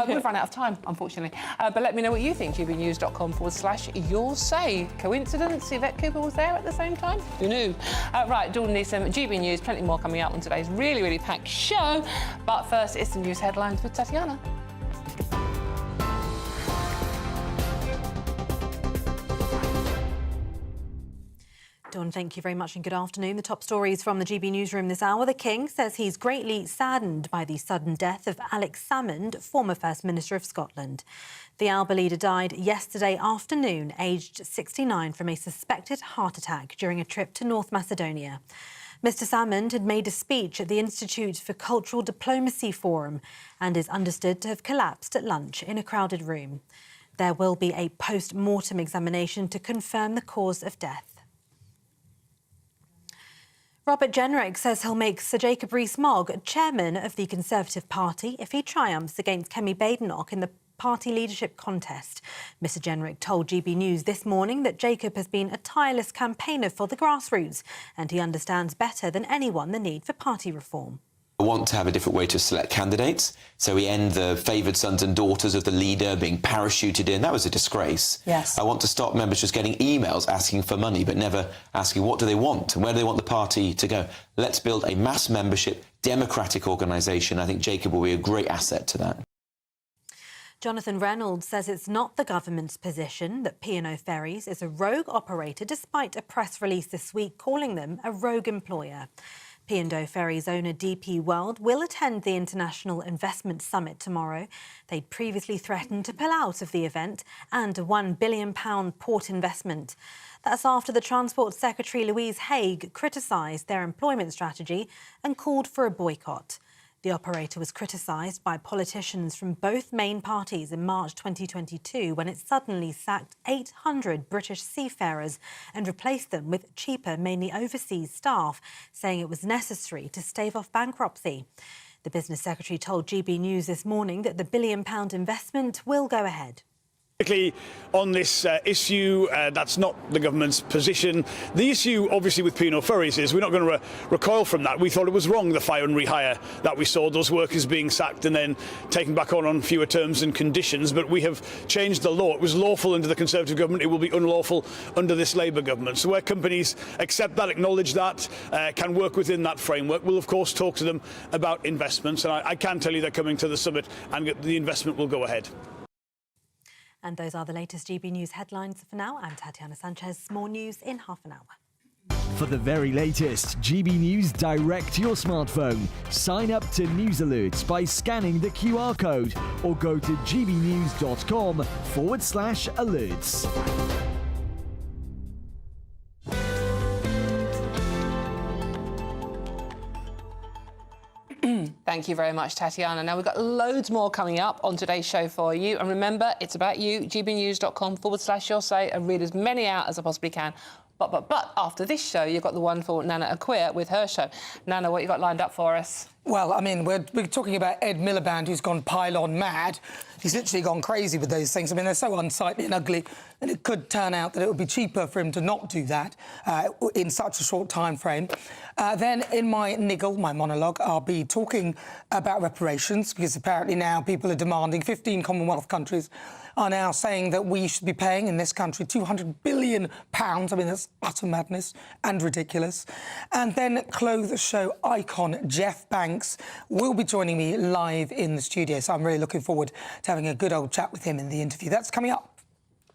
We've run out of time, unfortunately. But let me know what you think. gbnews.com/your say. Coincidence? Yvette Cooper was there at the same time? Who knew? Right, Dawn Neeson, GB News. Plenty more coming up on today's really, really packed show. But first, it's the news headlines with Tatiana. Dawn, thank you very much and good afternoon. The top stories from the GB newsroom this hour. The King says he's greatly saddened by the sudden death of Alex Salmond, former First Minister of Scotland. The Alba leader died yesterday afternoon, aged 69, from a suspected heart attack during a trip to North Macedonia. Mr Salmond had made a speech at the Institute for Cultural Diplomacy Forum and is understood to have collapsed at lunch in a crowded room. There will be a post-mortem examination to confirm the cause of death. Robert Jenrick says he'll make Sir Jacob Rees-Mogg chairman of the Conservative Party if he triumphs against Kemi Badenoch in the party leadership contest. Mr Jenrick told GB News this morning that Jacob has been a tireless campaigner for the grassroots and he understands better than anyone the need for party reform. I want to have a different way to select candidates. So we end the favoured sons and daughters of the leader being parachuted in. That was a disgrace. Yes. I want to stop members just getting emails asking for money, but never asking what do they want and where do they want the party to go. Let's build a mass membership, democratic organisation. I think Jacob will be a great asset to that. Jonathan Reynolds says it's not the government's position that P&O Ferries is a rogue operator, despite a press release this week calling them a rogue employer. P&O Ferries owner DP World will attend the International Investment Summit tomorrow. They'd previously threatened to pull out of the event and a £1 billion port investment. That's after the Transport Secretary Louise Haigh criticised their employment strategy and called for a boycott. The operator was criticised by politicians from both main parties in March 2022 when it suddenly sacked 800 British seafarers and replaced them with cheaper, mainly overseas staff, saying it was necessary to stave off bankruptcy. The Business Secretary told GB News this morning that the £1 billion investment will go ahead. On this issue, that's not the government's position. The issue, obviously, with P&O Ferries is we're not going to recoil from that. We thought it was wrong, the fire and rehire that we saw, those workers being sacked and then taken back on fewer terms and conditions. But we have changed the law. It was lawful under the Conservative government. It will be unlawful under this Labour government. So where companies accept that, acknowledge that, can work within that framework, we'll, of course, talk to them about investments. And I can tell you they're coming to the summit and the investment will go ahead. And those are the latest GB News headlines for now. I'm Tatiana Sanchez. More news in half an hour. For the very latest GB News direct to your smartphone, sign up to News Alerts by scanning the QR code or go to gbnews.com/alerts. Thank you very much, Tatiana. Now, we've got loads more coming up on today's show for you. And remember, it's about you, gbnews.com/your say. I read as many out as I possibly can But after this show, you've got the wonderful Nana Akua with her show. Nana, what you got lined up for us? Well, I mean, we're talking about Ed Miliband, who's gone pylon mad. He's literally gone crazy with those things. I mean, they're so unsightly and ugly, and it could turn out that it would be cheaper for him to not do that in such a short time frame. Then in my niggle, my monologue, I'll be talking about reparations, because apparently now people are demanding, 15 Commonwealth countries are now saying that we should be paying in this country £200 billion. I mean, that's utter madness and ridiculous. And then clothes show icon Jeff Banks will be joining me live in the studio, so I'm really looking forward to having a good old chat with him in the interview. That's coming up.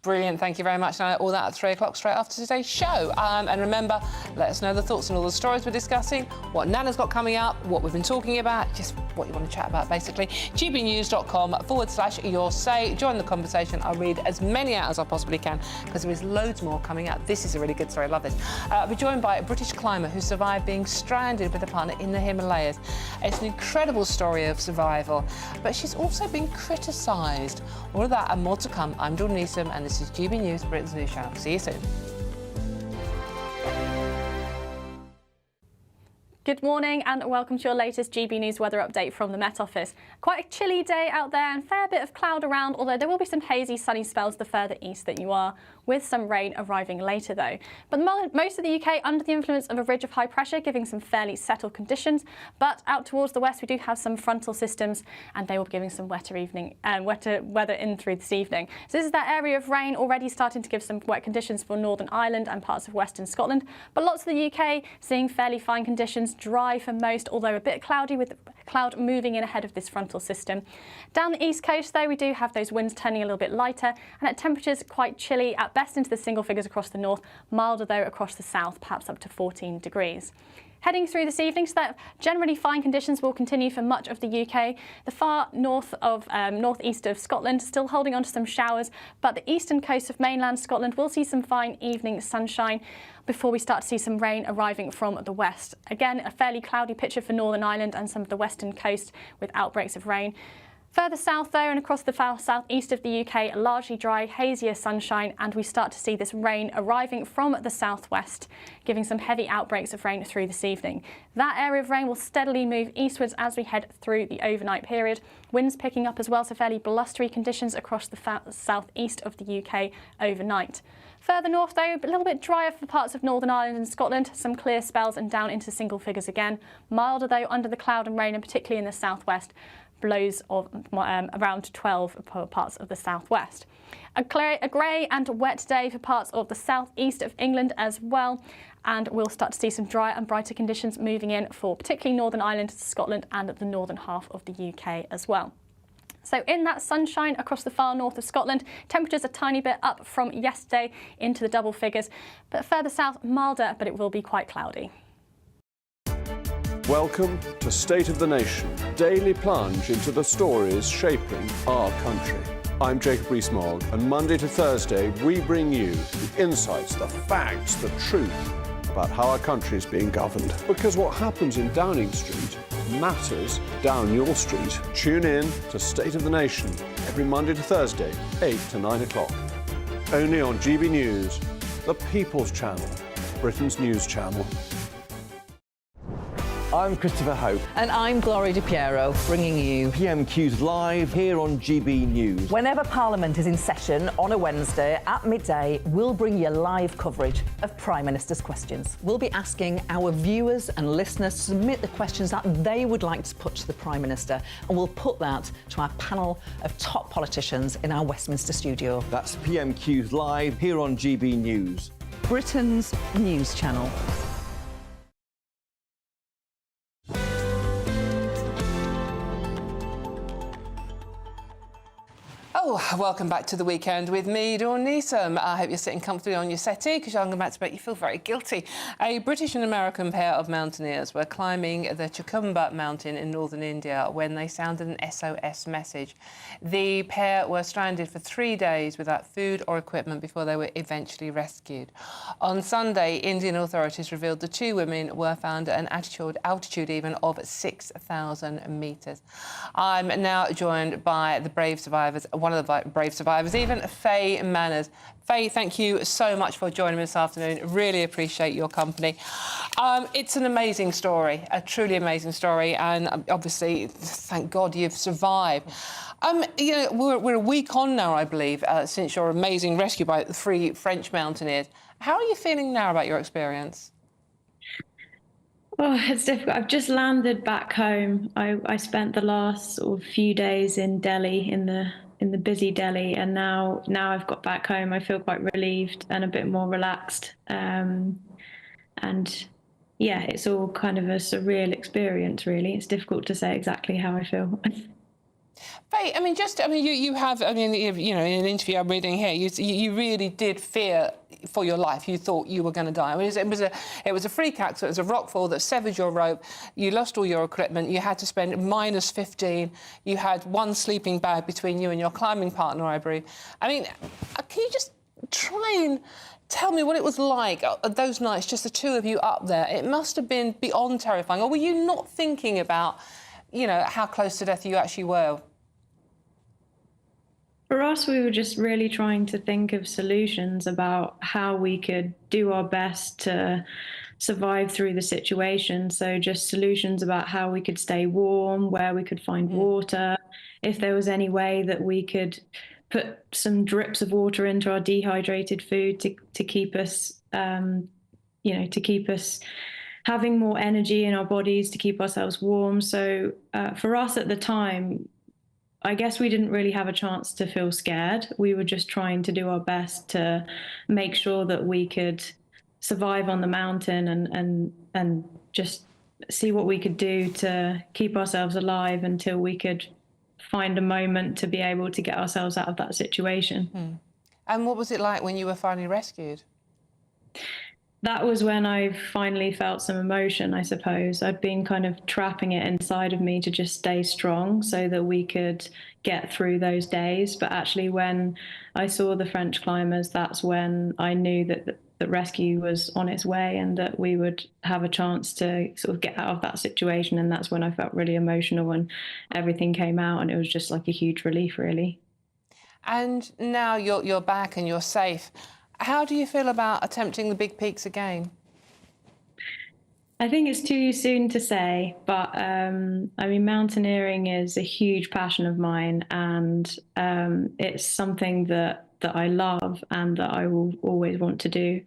Brilliant, thank you very much, Nana. All that at 3 o'clock straight after today's show. And remember, let us know the thoughts on all the stories we're discussing, what Nana's got coming up, what we've been talking about, just what you want to chat about, basically. gbnews.com/your say. Join the conversation. I'll read as many out as I possibly can, because there is loads more coming out. This is a really good story. I love this. I'll be joined by a British climber who survived being stranded with a partner in the Himalayas. It's an incredible story of survival, but she's also been criticised. All of that and more to come. I'm Dawn Neeson, and this is GB News, Britain's news channel. See you soon. Good morning and welcome to your latest GB News weather update from the Met Office. Quite a chilly day out there and fair bit of cloud around, although there will be some hazy sunny spells the further east that you are, with some rain arriving later though. But most of the UK under the influence of a ridge of high pressure, giving some fairly settled conditions. But out towards the west we do have some frontal systems, and they will be giving some wetter weather in through this evening. So this is that area of rain already starting to give some wet conditions for Northern Ireland and parts of Western Scotland. But lots of the UK seeing fairly fine conditions. Dry for most, although a bit cloudy, with cloud moving in ahead of this frontal system. Down the east coast though, we do have those winds turning a little bit lighter, and at temperatures quite chilly, at best into the single figures across the north, milder though across the south, perhaps up to 14 degrees. Heading through this evening, so that generally fine conditions will continue for much of the UK. The far north of northeast of Scotland still holding on to some showers, but the eastern coast of mainland Scotland will see some fine evening sunshine before we start to see some rain arriving from the west. Again, a fairly cloudy picture for Northern Ireland and some of the western coast with outbreaks of rain. Further south though, and across the southeast of the UK, largely dry, hazier sunshine, and we start to see this rain arriving from the southwest, giving some heavy outbreaks of rain through this evening. That area of rain will steadily move eastwards as we head through the overnight period. Winds picking up as well, so fairly blustery conditions across the southeast of the UK overnight. Further north though, a little bit drier for parts of Northern Ireland and Scotland, some clear spells and down into single figures again. Milder though under the cloud and rain, and particularly in the southwest. Blows of around 12 parts of the southwest. A grey and wet day for parts of the southeast of England as well, and we'll start to see some drier and brighter conditions moving in for particularly Northern Ireland, Scotland and the northern half of the UK as well. So in that sunshine across the far north of Scotland, temperatures a tiny bit up from yesterday into the double figures, but further south milder, but it will be quite cloudy. Welcome to State of the Nation, daily plunge into the stories shaping our country. I'm Jacob Rees-Mogg, and Monday to Thursday we bring you the insights, the facts, the truth about how our country is being governed. Because what happens in Downing Street matters down your street. Tune in to State of the Nation every Monday to Thursday, 8 to 9 o'clock. Only on GB News, the People's Channel, Britain's news channel. I'm Christopher Hope. And I'm Gloria Di Piero, bringing you PMQ's live here on GB News. Whenever Parliament is in session on a Wednesday at midday, we'll bring you live coverage of Prime Minister's questions. We'll be asking our viewers and listeners to submit the questions that they would like to put to the Prime Minister, and we'll put that to our panel of top politicians in our Westminster studio. That's PMQ's live here on GB News, Britain's news channel. Oh, welcome back to the weekend with me, Dawn Neeson. I hope you're sitting comfortably on your settee, because I'm about to make you feel very guilty. A British and American pair of mountaineers were climbing the Chukumba mountain in northern India when they sounded an SOS message. The pair were stranded for 3 days without food or equipment before they were eventually rescued. On Sunday, Indian authorities revealed the two women were found at an altitude even of 6,000 metres. I'm now joined by the brave survivors, one of the brave survivors, even Faye Manners. Faye, thank you so much for joining me this afternoon. Really appreciate your company. It's an amazing story, a truly amazing story, and obviously, thank God you've survived. You know, we're a week on now, I believe, since your amazing rescue by the 3 French mountaineers. How are you feeling now about your experience? Oh, it's difficult. I've just landed back home. I spent the last sort of few days in Delhi, in the busy Delhi, and now I've got back home. I feel quite relieved and a bit more relaxed. And yeah, it's all kind of a surreal experience, really. It's difficult to say exactly how I feel. Faye, you have, you know, in an interview I'm reading here, you really did fear for your life. You thought you were going to die. I mean, it was a freak accident. It was a rockfall that severed your rope. You lost all your equipment. You had to spend -15. You had one sleeping bag between you and your climbing partner, I believe. I mean, can you just try and tell me what it was like those nights, just the two of you up there? It must have been beyond terrifying. Or were you not thinking about, you know, how close to death you actually were? For us, we were just really trying to think of solutions about how we could do our best to survive through the situation. So just solutions about how we could stay warm, where we could find water, if there was any way that we could put some drips of water into our dehydrated food to keep us, you know, to keep us having more energy in our bodies, to keep ourselves warm. So for us at the time, I guess we didn't really have a chance to feel scared. We were just trying to do our best to make sure that we could survive on the mountain and just see what we could do to keep ourselves alive until we could find a moment to be able to get ourselves out of that situation. And what was it like when you were finally rescued? That was when I finally felt some emotion, I suppose. I'd been kind of trapping it inside of me to just stay strong so that we could get through those days. But actually, when I saw the French climbers, that's when I knew that the rescue was on its way and that we would have a chance to sort of get out of that situation. And that's when I felt really emotional and everything came out, and it was just like a huge relief, really. And now you're back and you're safe. How do you feel about attempting the big peaks again? I think it's too soon to say, but I mean, mountaineering is a huge passion of mine, and it's something that I love and that I will always want to do.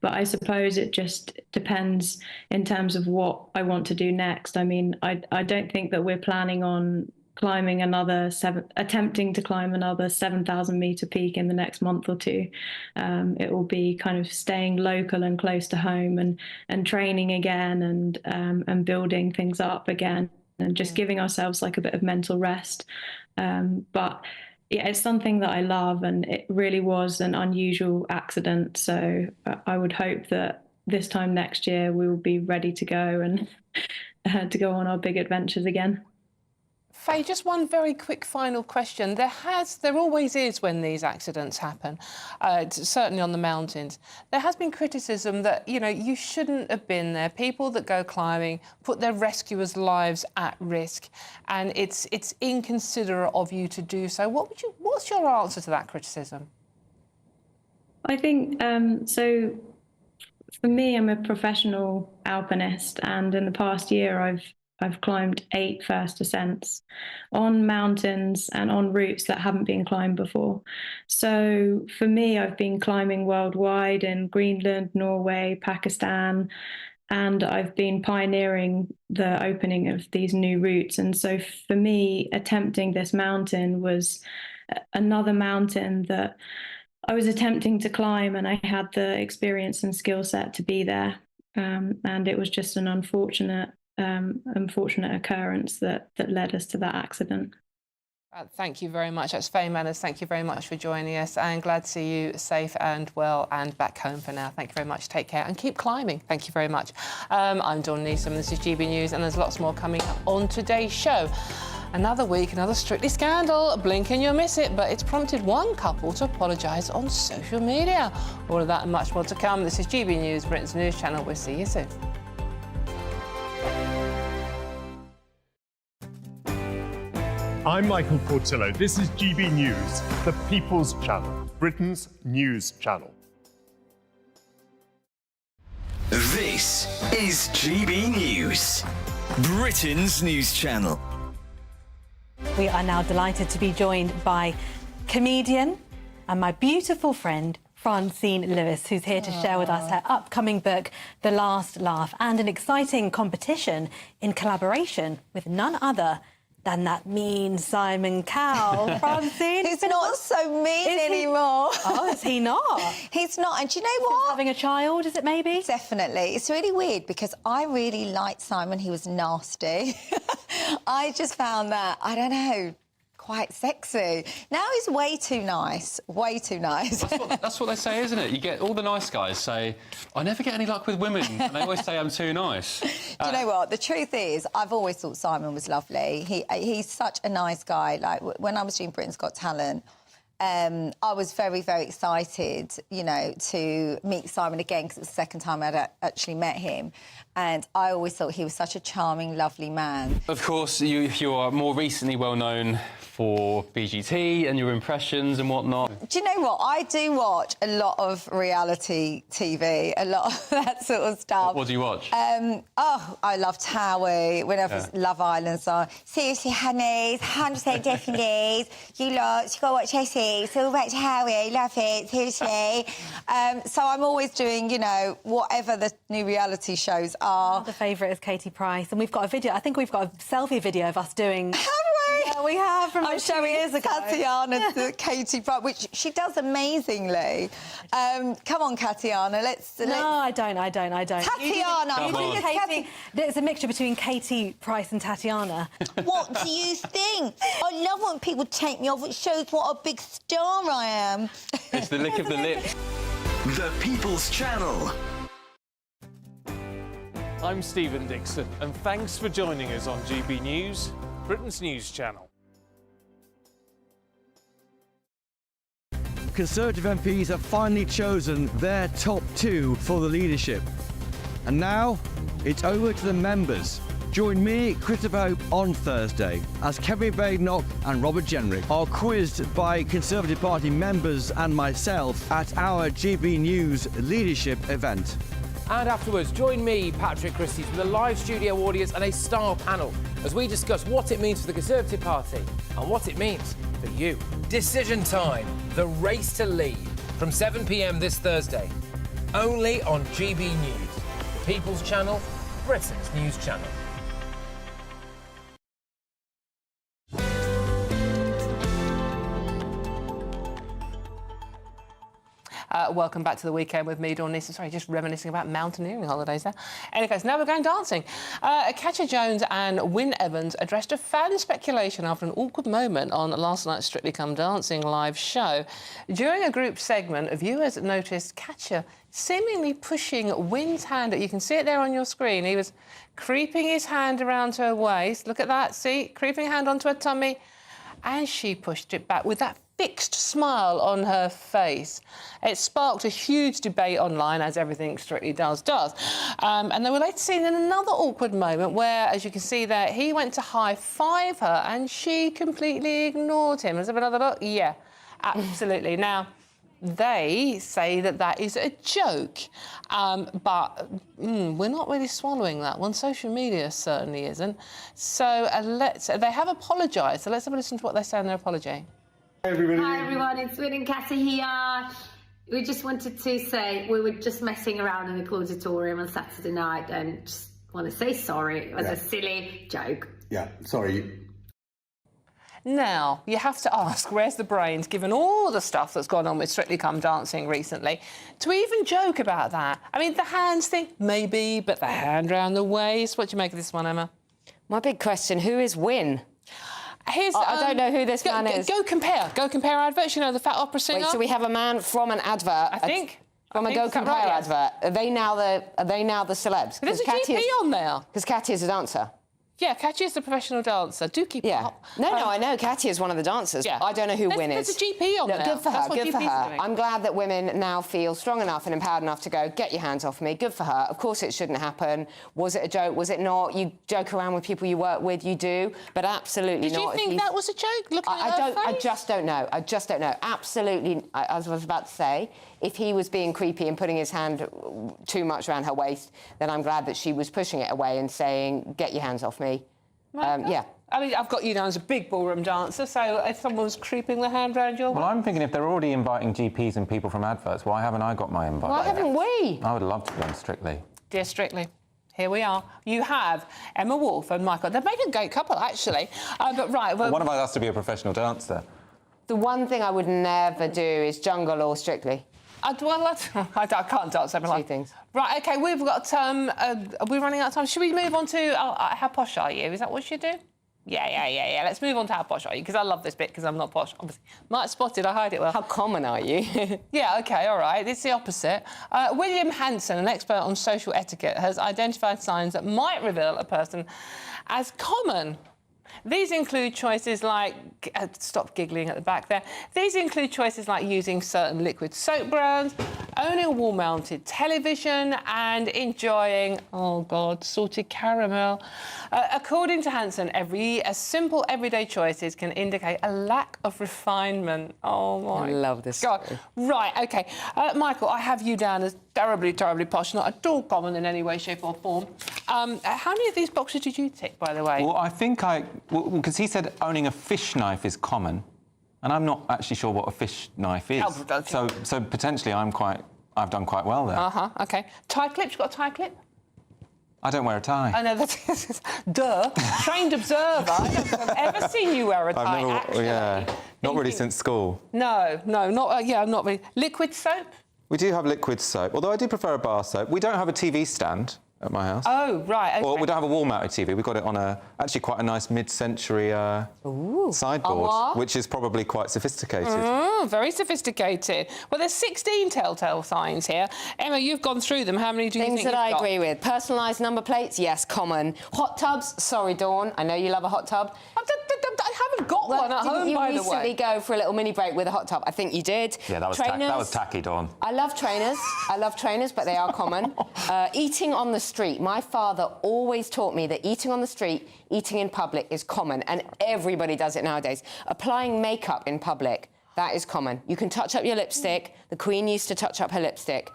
But I suppose it just depends in terms of what I want to do next. I mean, I don't think that we're planning on attempting to climb another 7,000 meter peak in the next month or two. It will be kind of staying local and close to home and training again and building things up again and just giving ourselves like a bit of mental rest. But yeah, it's something that I love, and it really was an unusual accident. So I would hope that this time next year we will be ready to go and to go on our big adventures again. Faye, just one very quick final question. There always is when these accidents happen, certainly on the mountains. There has been criticism that, you know, you shouldn't have been there. People that go climbing put their rescuers' lives at risk, and it's inconsiderate of you to do so. What's your answer to that criticism? I think, so for me, I'm a professional alpinist, and in the past year, I've climbed 8 first ascents on mountains and on routes that haven't been climbed before. So for me, I've been climbing worldwide in Greenland, Norway, Pakistan, and I've been pioneering the opening of these new routes. And so for me, attempting this mountain was another mountain that I was attempting to climb, and I had the experience and skill set to be there. And it was just an unfortunate occurrence that led us to that accident. Thank you very much. That's Faye Manners. Thank you very much for joining us, and glad to see you safe and well and back home for now. Thank you very much. Take care and keep climbing. Thank you very much. I'm Dawn Neeson. This is GB News, and there's lots more coming up on today's show. Another week, another Strictly scandal. Blink and you'll miss it, but it's prompted one couple to apologise on social media. All of that and much more to come. This is GB News, Britain's news channel. We'll see you soon. I'm Michael Portillo. This is GB News, the People's Channel, Britain's news channel. This is GB News, Britain's news channel. We are now delighted to be joined by comedian and my beautiful friend, Francine Lewis, who's here to share with us her upcoming book, The Last Laugh, and an exciting competition in collaboration with none other than that mean Simon Cowell. Francine, He's not so mean anymore. Oh, is he not? He's not. And do you know what? Since having a child, is it maybe? Definitely. It's really weird because I really liked Simon. He was nasty. I just found that, I don't know, quite sexy. Now he's way too nice. Way too nice. That's what they say, isn't it? You get all the nice guys say, I never get any luck with women, and they always say I'm too nice. Do you know what? The truth is, I've always thought Simon was lovely. He's such a nice guy. Like, when I was doing Britain's Got Talent, I was very, very excited, you know, to meet Simon again because it was the second time I'd actually met him. And I always thought he was such a charming, lovely man. Of course, you are more recently well known for BGT and your impressions and whatnot. Do you know what? I do watch a lot of reality TV, a lot of that sort of stuff. What do you watch? I love Towie, whenever Love Island's on. Seriously, honeys, 100% definitely. You got to watch Essie. It's all about Towie, love it, seriously. So I'm always doing, you know, whatever the new reality shows are. Another favourite is Katie Price, and we've got a video, I think we've got a selfie video of us doing... Have we? Yeah, we have, from I'm showing years ago. Tatiana to Katie Price, which she does amazingly. Come on, Tatiana, let's... I don't. Tatiana! There's a mixture between Katie Price and Tatiana. What do you think? I love when people take me off. It shows what a big star I am. It's the lick of the lips. The People's Channel. I'm Stephen Dixon, and thanks for joining us on GB News, Britain's news channel. Conservative MPs have finally chosen their top two for the leadership. And now, it's over to the members. Join me, Christopher Hope, on Thursday as Kevin Badenoch and Robert Jenrick are quizzed by Conservative Party members and myself at our GB News leadership event. And afterwards, join me, Patrick Christie, from the live studio audience and a star panel as we discuss what it means for the Conservative Party and what it means for you. Decision time, the race to lead, from 7 p.m. this Thursday, only on GB News, the People's Channel, Britain's news channel. Welcome back to the weekend with me, Dawn Neeson. Sorry, just reminiscing about mountaineering holidays there. Anyway, so now we're going dancing. Katya Jones and Wyn Evans addressed a fan speculation after an awkward moment on last night's Strictly Come Dancing live show. During a group segment, viewers noticed Katya seemingly pushing Wyn's hand. You can see it there on your screen. He was creeping his hand around her waist. Look at that, see? Creeping a hand onto her tummy. And she pushed it back with that fixed smile on her face. It sparked a huge debate online, as everything Strictly does. And they were later seen in another awkward moment where, as you can see there, he went to high-five her and she completely ignored him. Let's have another look. Yeah, absolutely. Now, they say that that is a joke, but we're not really swallowing that one. Social media certainly isn't. So they have apologised. So let's have a listen to what they say in their apology. Hi everyone, it's Wyn and Katya here. We just wanted to say we were just messing around in the auditorium on Saturday night and just want to say sorry. It was a silly joke. Yeah, sorry. Now, you have to ask, where's the brains, given all the stuff that's gone on with Strictly Come Dancing recently, to even joke about that? I mean, the hands thing, maybe, but the hand round the waist. What do you make of this one, Emma? My big question, who is Wyn? I don't know who this man is. Go compare adverts, you know, the fat opera singer. Wait, so we have a man from an advert. I think. From a Go Compare advert. Are they now the celebs? There's a GP on there. Because Katya's a dancer. Yeah, Katia is a professional dancer. Do keep up. No, I know. Katia is one of the dancers. Yeah. I don't know who Win is. There's a GP on there. Good for That's her, what good for GPs are her. doing. I'm glad that women now feel strong enough and empowered enough to go, get your hands off me. Good for her. Of course it shouldn't happen. Was it a joke? Was it not? You joke around with people you work with, you do, but absolutely Did not. you think that was a joke, looking at her face? I just don't know. I just don't know. Absolutely, as I was about to say, if he was being creepy and putting his hand too much around her waist, then I'm glad that she was pushing it away and saying, get your hands off me. Yeah. I mean, I've got you down as a big ballroom dancer, so if someone's creeping their hand around your... Well, I'm thinking if they're already inviting GPs and people from adverts, why haven't I got my invite? Why haven't we? I would love to be on Strictly. Dear Strictly, here we are. You have Emma Wolf and Michael. They've made a great couple, actually. But right... Well, one of us has to be a professional dancer. The one thing I would never do is jungle or Strictly. I can't dance every Two things. Right, OK, we've got... are we running out of time? Should we move on to... how posh are you? Is that what you do? Yeah. Let's move on to how posh are you, because I love this bit, because I'm not posh, obviously. Might have spotted, I hide it well. How common are you? Yeah, OK, all right. It's the opposite. William Hanson, an expert on social etiquette, has identified signs that might reveal a person as common. These include choices like... stop giggling at the back there. These include choices like using certain liquid soap brands, owning a wall-mounted television and enjoying, oh, God, salted caramel. According to Hanson, simple everyday choices can indicate a lack of refinement. Oh, my I love this God. story. Right, OK. Michael, I have you down as terribly, terribly posh, not at all common in any way, shape or form. How many of these boxes did you tick, by the way? Well, I think because he said owning a fish knife is common, and I'm not actually sure what a fish knife is. So potentially I've done quite well there. OK. Tie clip? You got a tie clip? I don't wear a tie. I know, that's... Duh. Trained observer. I don't think I've ever seen you wear a tie, actually. Not really since school. No, not... I'm not really... Liquid soap? We do have liquid soap, although I do prefer a bar soap. We don't have a TV stand at my house. Oh, right, OK. Or we don't have a wall-mounted TV. We've got it on actually quite a nice mid-century sideboard, which is probably quite sophisticated. Very sophisticated. Well, there's 16 telltale signs here. Emma, you've gone through them. How many do you think Things that I agree with. Personalised number plates, yes, common. Hot tubs, sorry, Dawn. I know you love a hot tub. I haven't got one at home, by the way. Didn't you recently go for a little mini break with a hot tub? I think you did. Yeah, that was tacky, Dawn. I love trainers, but they are common. Eating on the street. My father always taught me that eating on the street, eating in public is common, and everybody does it nowadays. Applying makeup in public, that is common. You can touch up your lipstick. The Queen used to touch up her lipstick.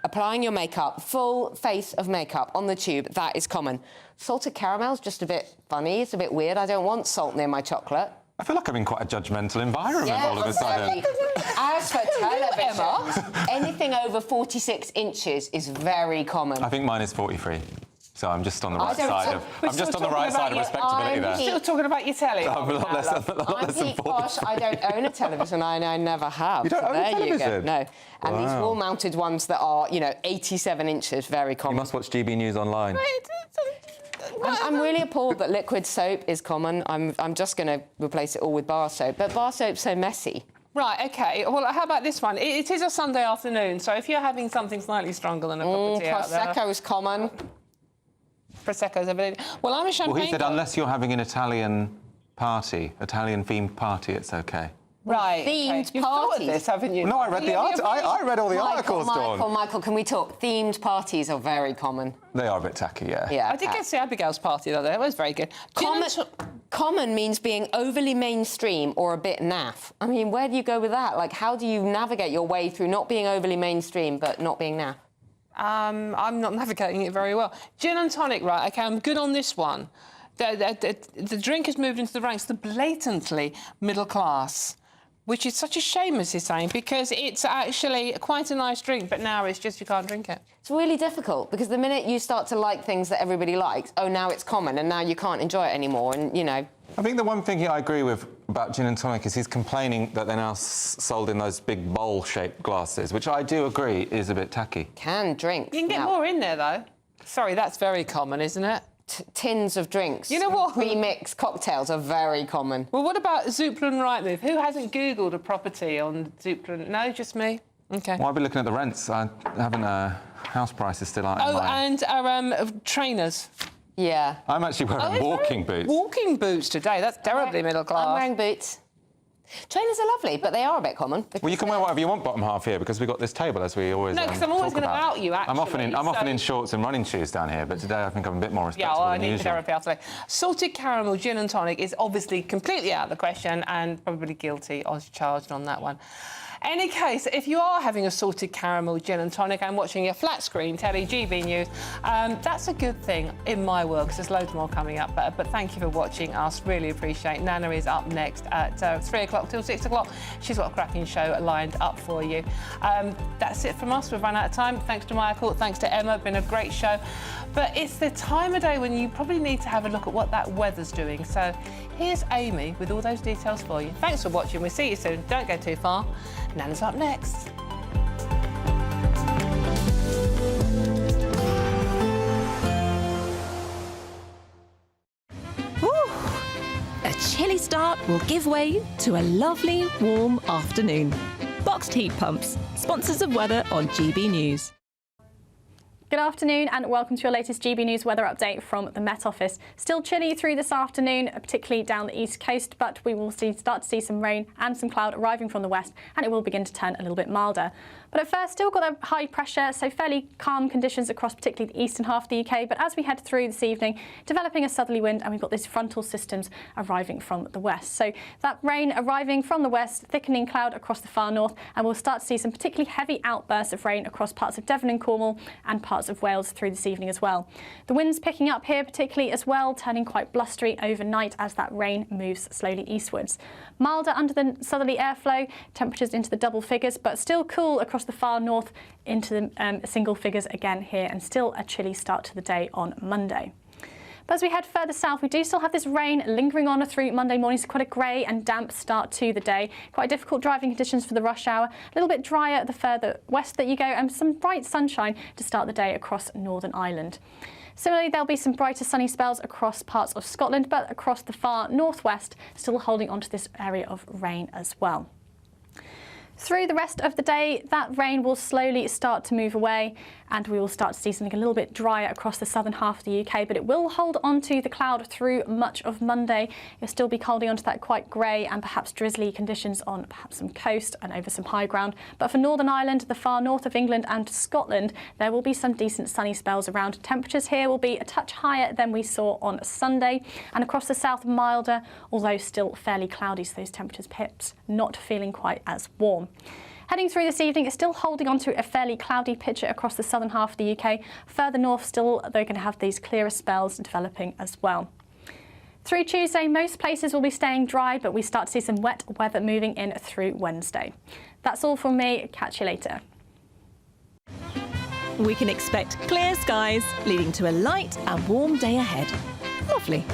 Applying your makeup, full face of makeup on the tube, that is common. Salted caramel's just a bit funny, it's a bit weird. I don't want salt near my chocolate. I feel like I'm in quite a judgmental environment all of a sudden. As for television, anything over 46 inches is very common. I think mine is 43. So I'm just on the right side of... I'm just on the right side of respectability there. Still talking about your telly? I'm a lot less than 40. Gosh, I don't own a television, and I never have. You don't own a television? There you go. No. And these wall-mounted ones that are, 87 inches, very common. You must watch GB News online. I'm really appalled that liquid soap is common. I'm just going to replace it all with bar soap. But bar soap's so messy. Right, OK. Well, how about this one? It is a Sunday afternoon, so if you're having something slightly stronger than a cup of tea out there... Prosecco's common. Prosecco's everything. Well, I'm a champagne... Well, he said unless you're having an Italian-themed party, it's OK. Right. Themed You've parties. thought of this, haven't you? No, I read the I read all the articles, Dawn. Michael, can we talk? Themed parties are very common. They are a bit tacky, yeah. I did get to see Abigail's party the other day. It was very good. Common means being overly mainstream or a bit naff. I mean, where do you go with that? Like, how do you navigate your way through not being overly mainstream but not being naff? I'm not navigating it very well. Gin and tonic, right? OK, I'm good on this one. The drink has moved into the ranks, the blatantly middle class, which is such a shame, as he's saying, because it's actually quite a nice drink, but now it's just you can't drink it. It's really difficult, because the minute you start to like things that everybody likes, now it's common, and now you can't enjoy it anymore, and, I think the one thing I agree with about gin and tonic is he's complaining that they're now sold in those big bowl-shaped glasses, which I do agree is a bit tacky. Canned drinks. You can get more in there, though. Sorry, that's very common, isn't it? Tins of drinks. You know what? Pre-mixed cocktails are very common. Well, what about Zoopla and Rightmove? Who hasn't Googled a property on Zoopla? No, just me? OK. Well, I've been looking at the rents. I haven't... house prices still aren't in mine. And trainers. Yeah. I'm actually wearing walking boots. Walking boots today. That's terribly middle class. I'm wearing boots. Trainers are lovely, but they are a bit common. Well, you can wear whatever you want bottom half here because we've got this table, as we always No, because I'm always going to bout you, actually. I'm often in shorts and running shoes down here, but today I think I'm a bit more Yeah, respectable well, I than need usual. therapy after that. Salted caramel gin and tonic is obviously completely out of the question and probably guilty as charged on that one. Any case, if you are having a salted caramel gin and tonic and watching your flat screen telly, GB News, that's a good thing in my world because there's loads more coming up. But thank you for watching us. Really appreciate. Nana is up next at 3 o'clock till 6 o'clock. She's got a cracking show lined up for you. That's it from us. We've run out of time. Thanks to Michael. Thanks to Emma. Been a great show. But it's the time of day when you probably need to have a look at what that weather's doing. So here's Amy with all those details for you. Thanks for watching. We'll see you soon. Don't go too far. Nana's up next. A chilly start will give way to a lovely, warm afternoon. Boxed heat pumps, sponsors of weather on GB News. Good afternoon and welcome to your latest GB News weather update from the Met Office. Still chilly through this afternoon, particularly down the east coast, but we will start to see some rain and some cloud arriving from the west, and it will begin to turn a little bit milder. But at first, still got a high pressure, so fairly calm conditions across particularly the eastern half of the UK. But as we head through this evening, developing a southerly wind, and we've got these frontal systems arriving from the west. So that rain arriving from the west, thickening cloud across the far north, and we'll start to see some particularly heavy outbursts of rain across parts of Devon and Cornwall and parts of Wales through this evening as well. The winds picking up here particularly as well, turning quite blustery overnight as that rain moves slowly eastwards. Milder under the southerly airflow, temperatures into the double figures, but still cool across the far north into the single figures again here, and still a chilly start to the day on Monday. But as we head further south, we do still have this rain lingering on through Monday morning, so quite a grey and damp start to the day. Quite difficult driving conditions for the rush hour. A little bit drier the further west that you go, and some bright sunshine to start the day across Northern Ireland. Similarly, there'll be some brighter sunny spells across parts of Scotland, but across the far northwest, still holding onto this area of rain as well. Through the rest of the day, that rain will slowly start to move away, and we will start to see something a little bit drier across the southern half of the UK, but it will hold onto the cloud through much of Monday. You'll still be holding onto that quite grey and perhaps drizzly conditions on perhaps some coast and over some high ground. But for Northern Ireland, the far north of England and Scotland, there will be some decent sunny spells around. Temperatures here will be a touch higher than we saw on Sunday, and across the south milder, although still fairly cloudy, so those temperatures perhaps not feeling quite as warm. Heading through this evening, it's still holding on to a fairly cloudy picture across the southern half of the UK. Further north still, they're going to have these clearer spells developing as well. Through Tuesday, most places will be staying dry, but we start to see some wet weather moving in through Wednesday. That's all from me. Catch you later. We can expect clear skies, leading to a light and warm day ahead. Lovely.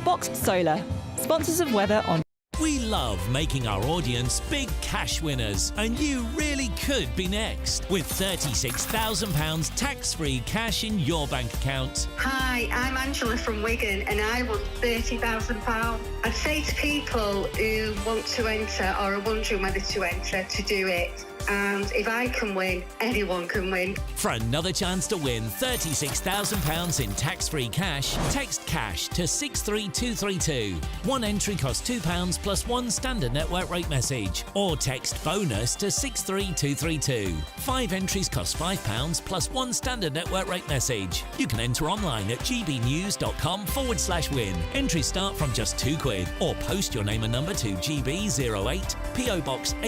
Boxed Solar, sponsors of weather on. We love making our audience big cash winners, and you really could be next with £36,000 tax-free cash in your bank account. Hi, I'm Angela from Wigan and I want £30,000. I'd say to people who want to enter or are wondering whether to enter to do it. And if I can win, anyone can win. For another chance to win £36,000 in tax-free cash, text cash to 63232. One entry costs £2 plus one standard network rate message, or text bonus to 63232. 5 entries cost £5 plus one standard network rate message. You can enter online at gbnews.com/win. Entries start from just £2, or post your name and number to GB08 PO Box 8.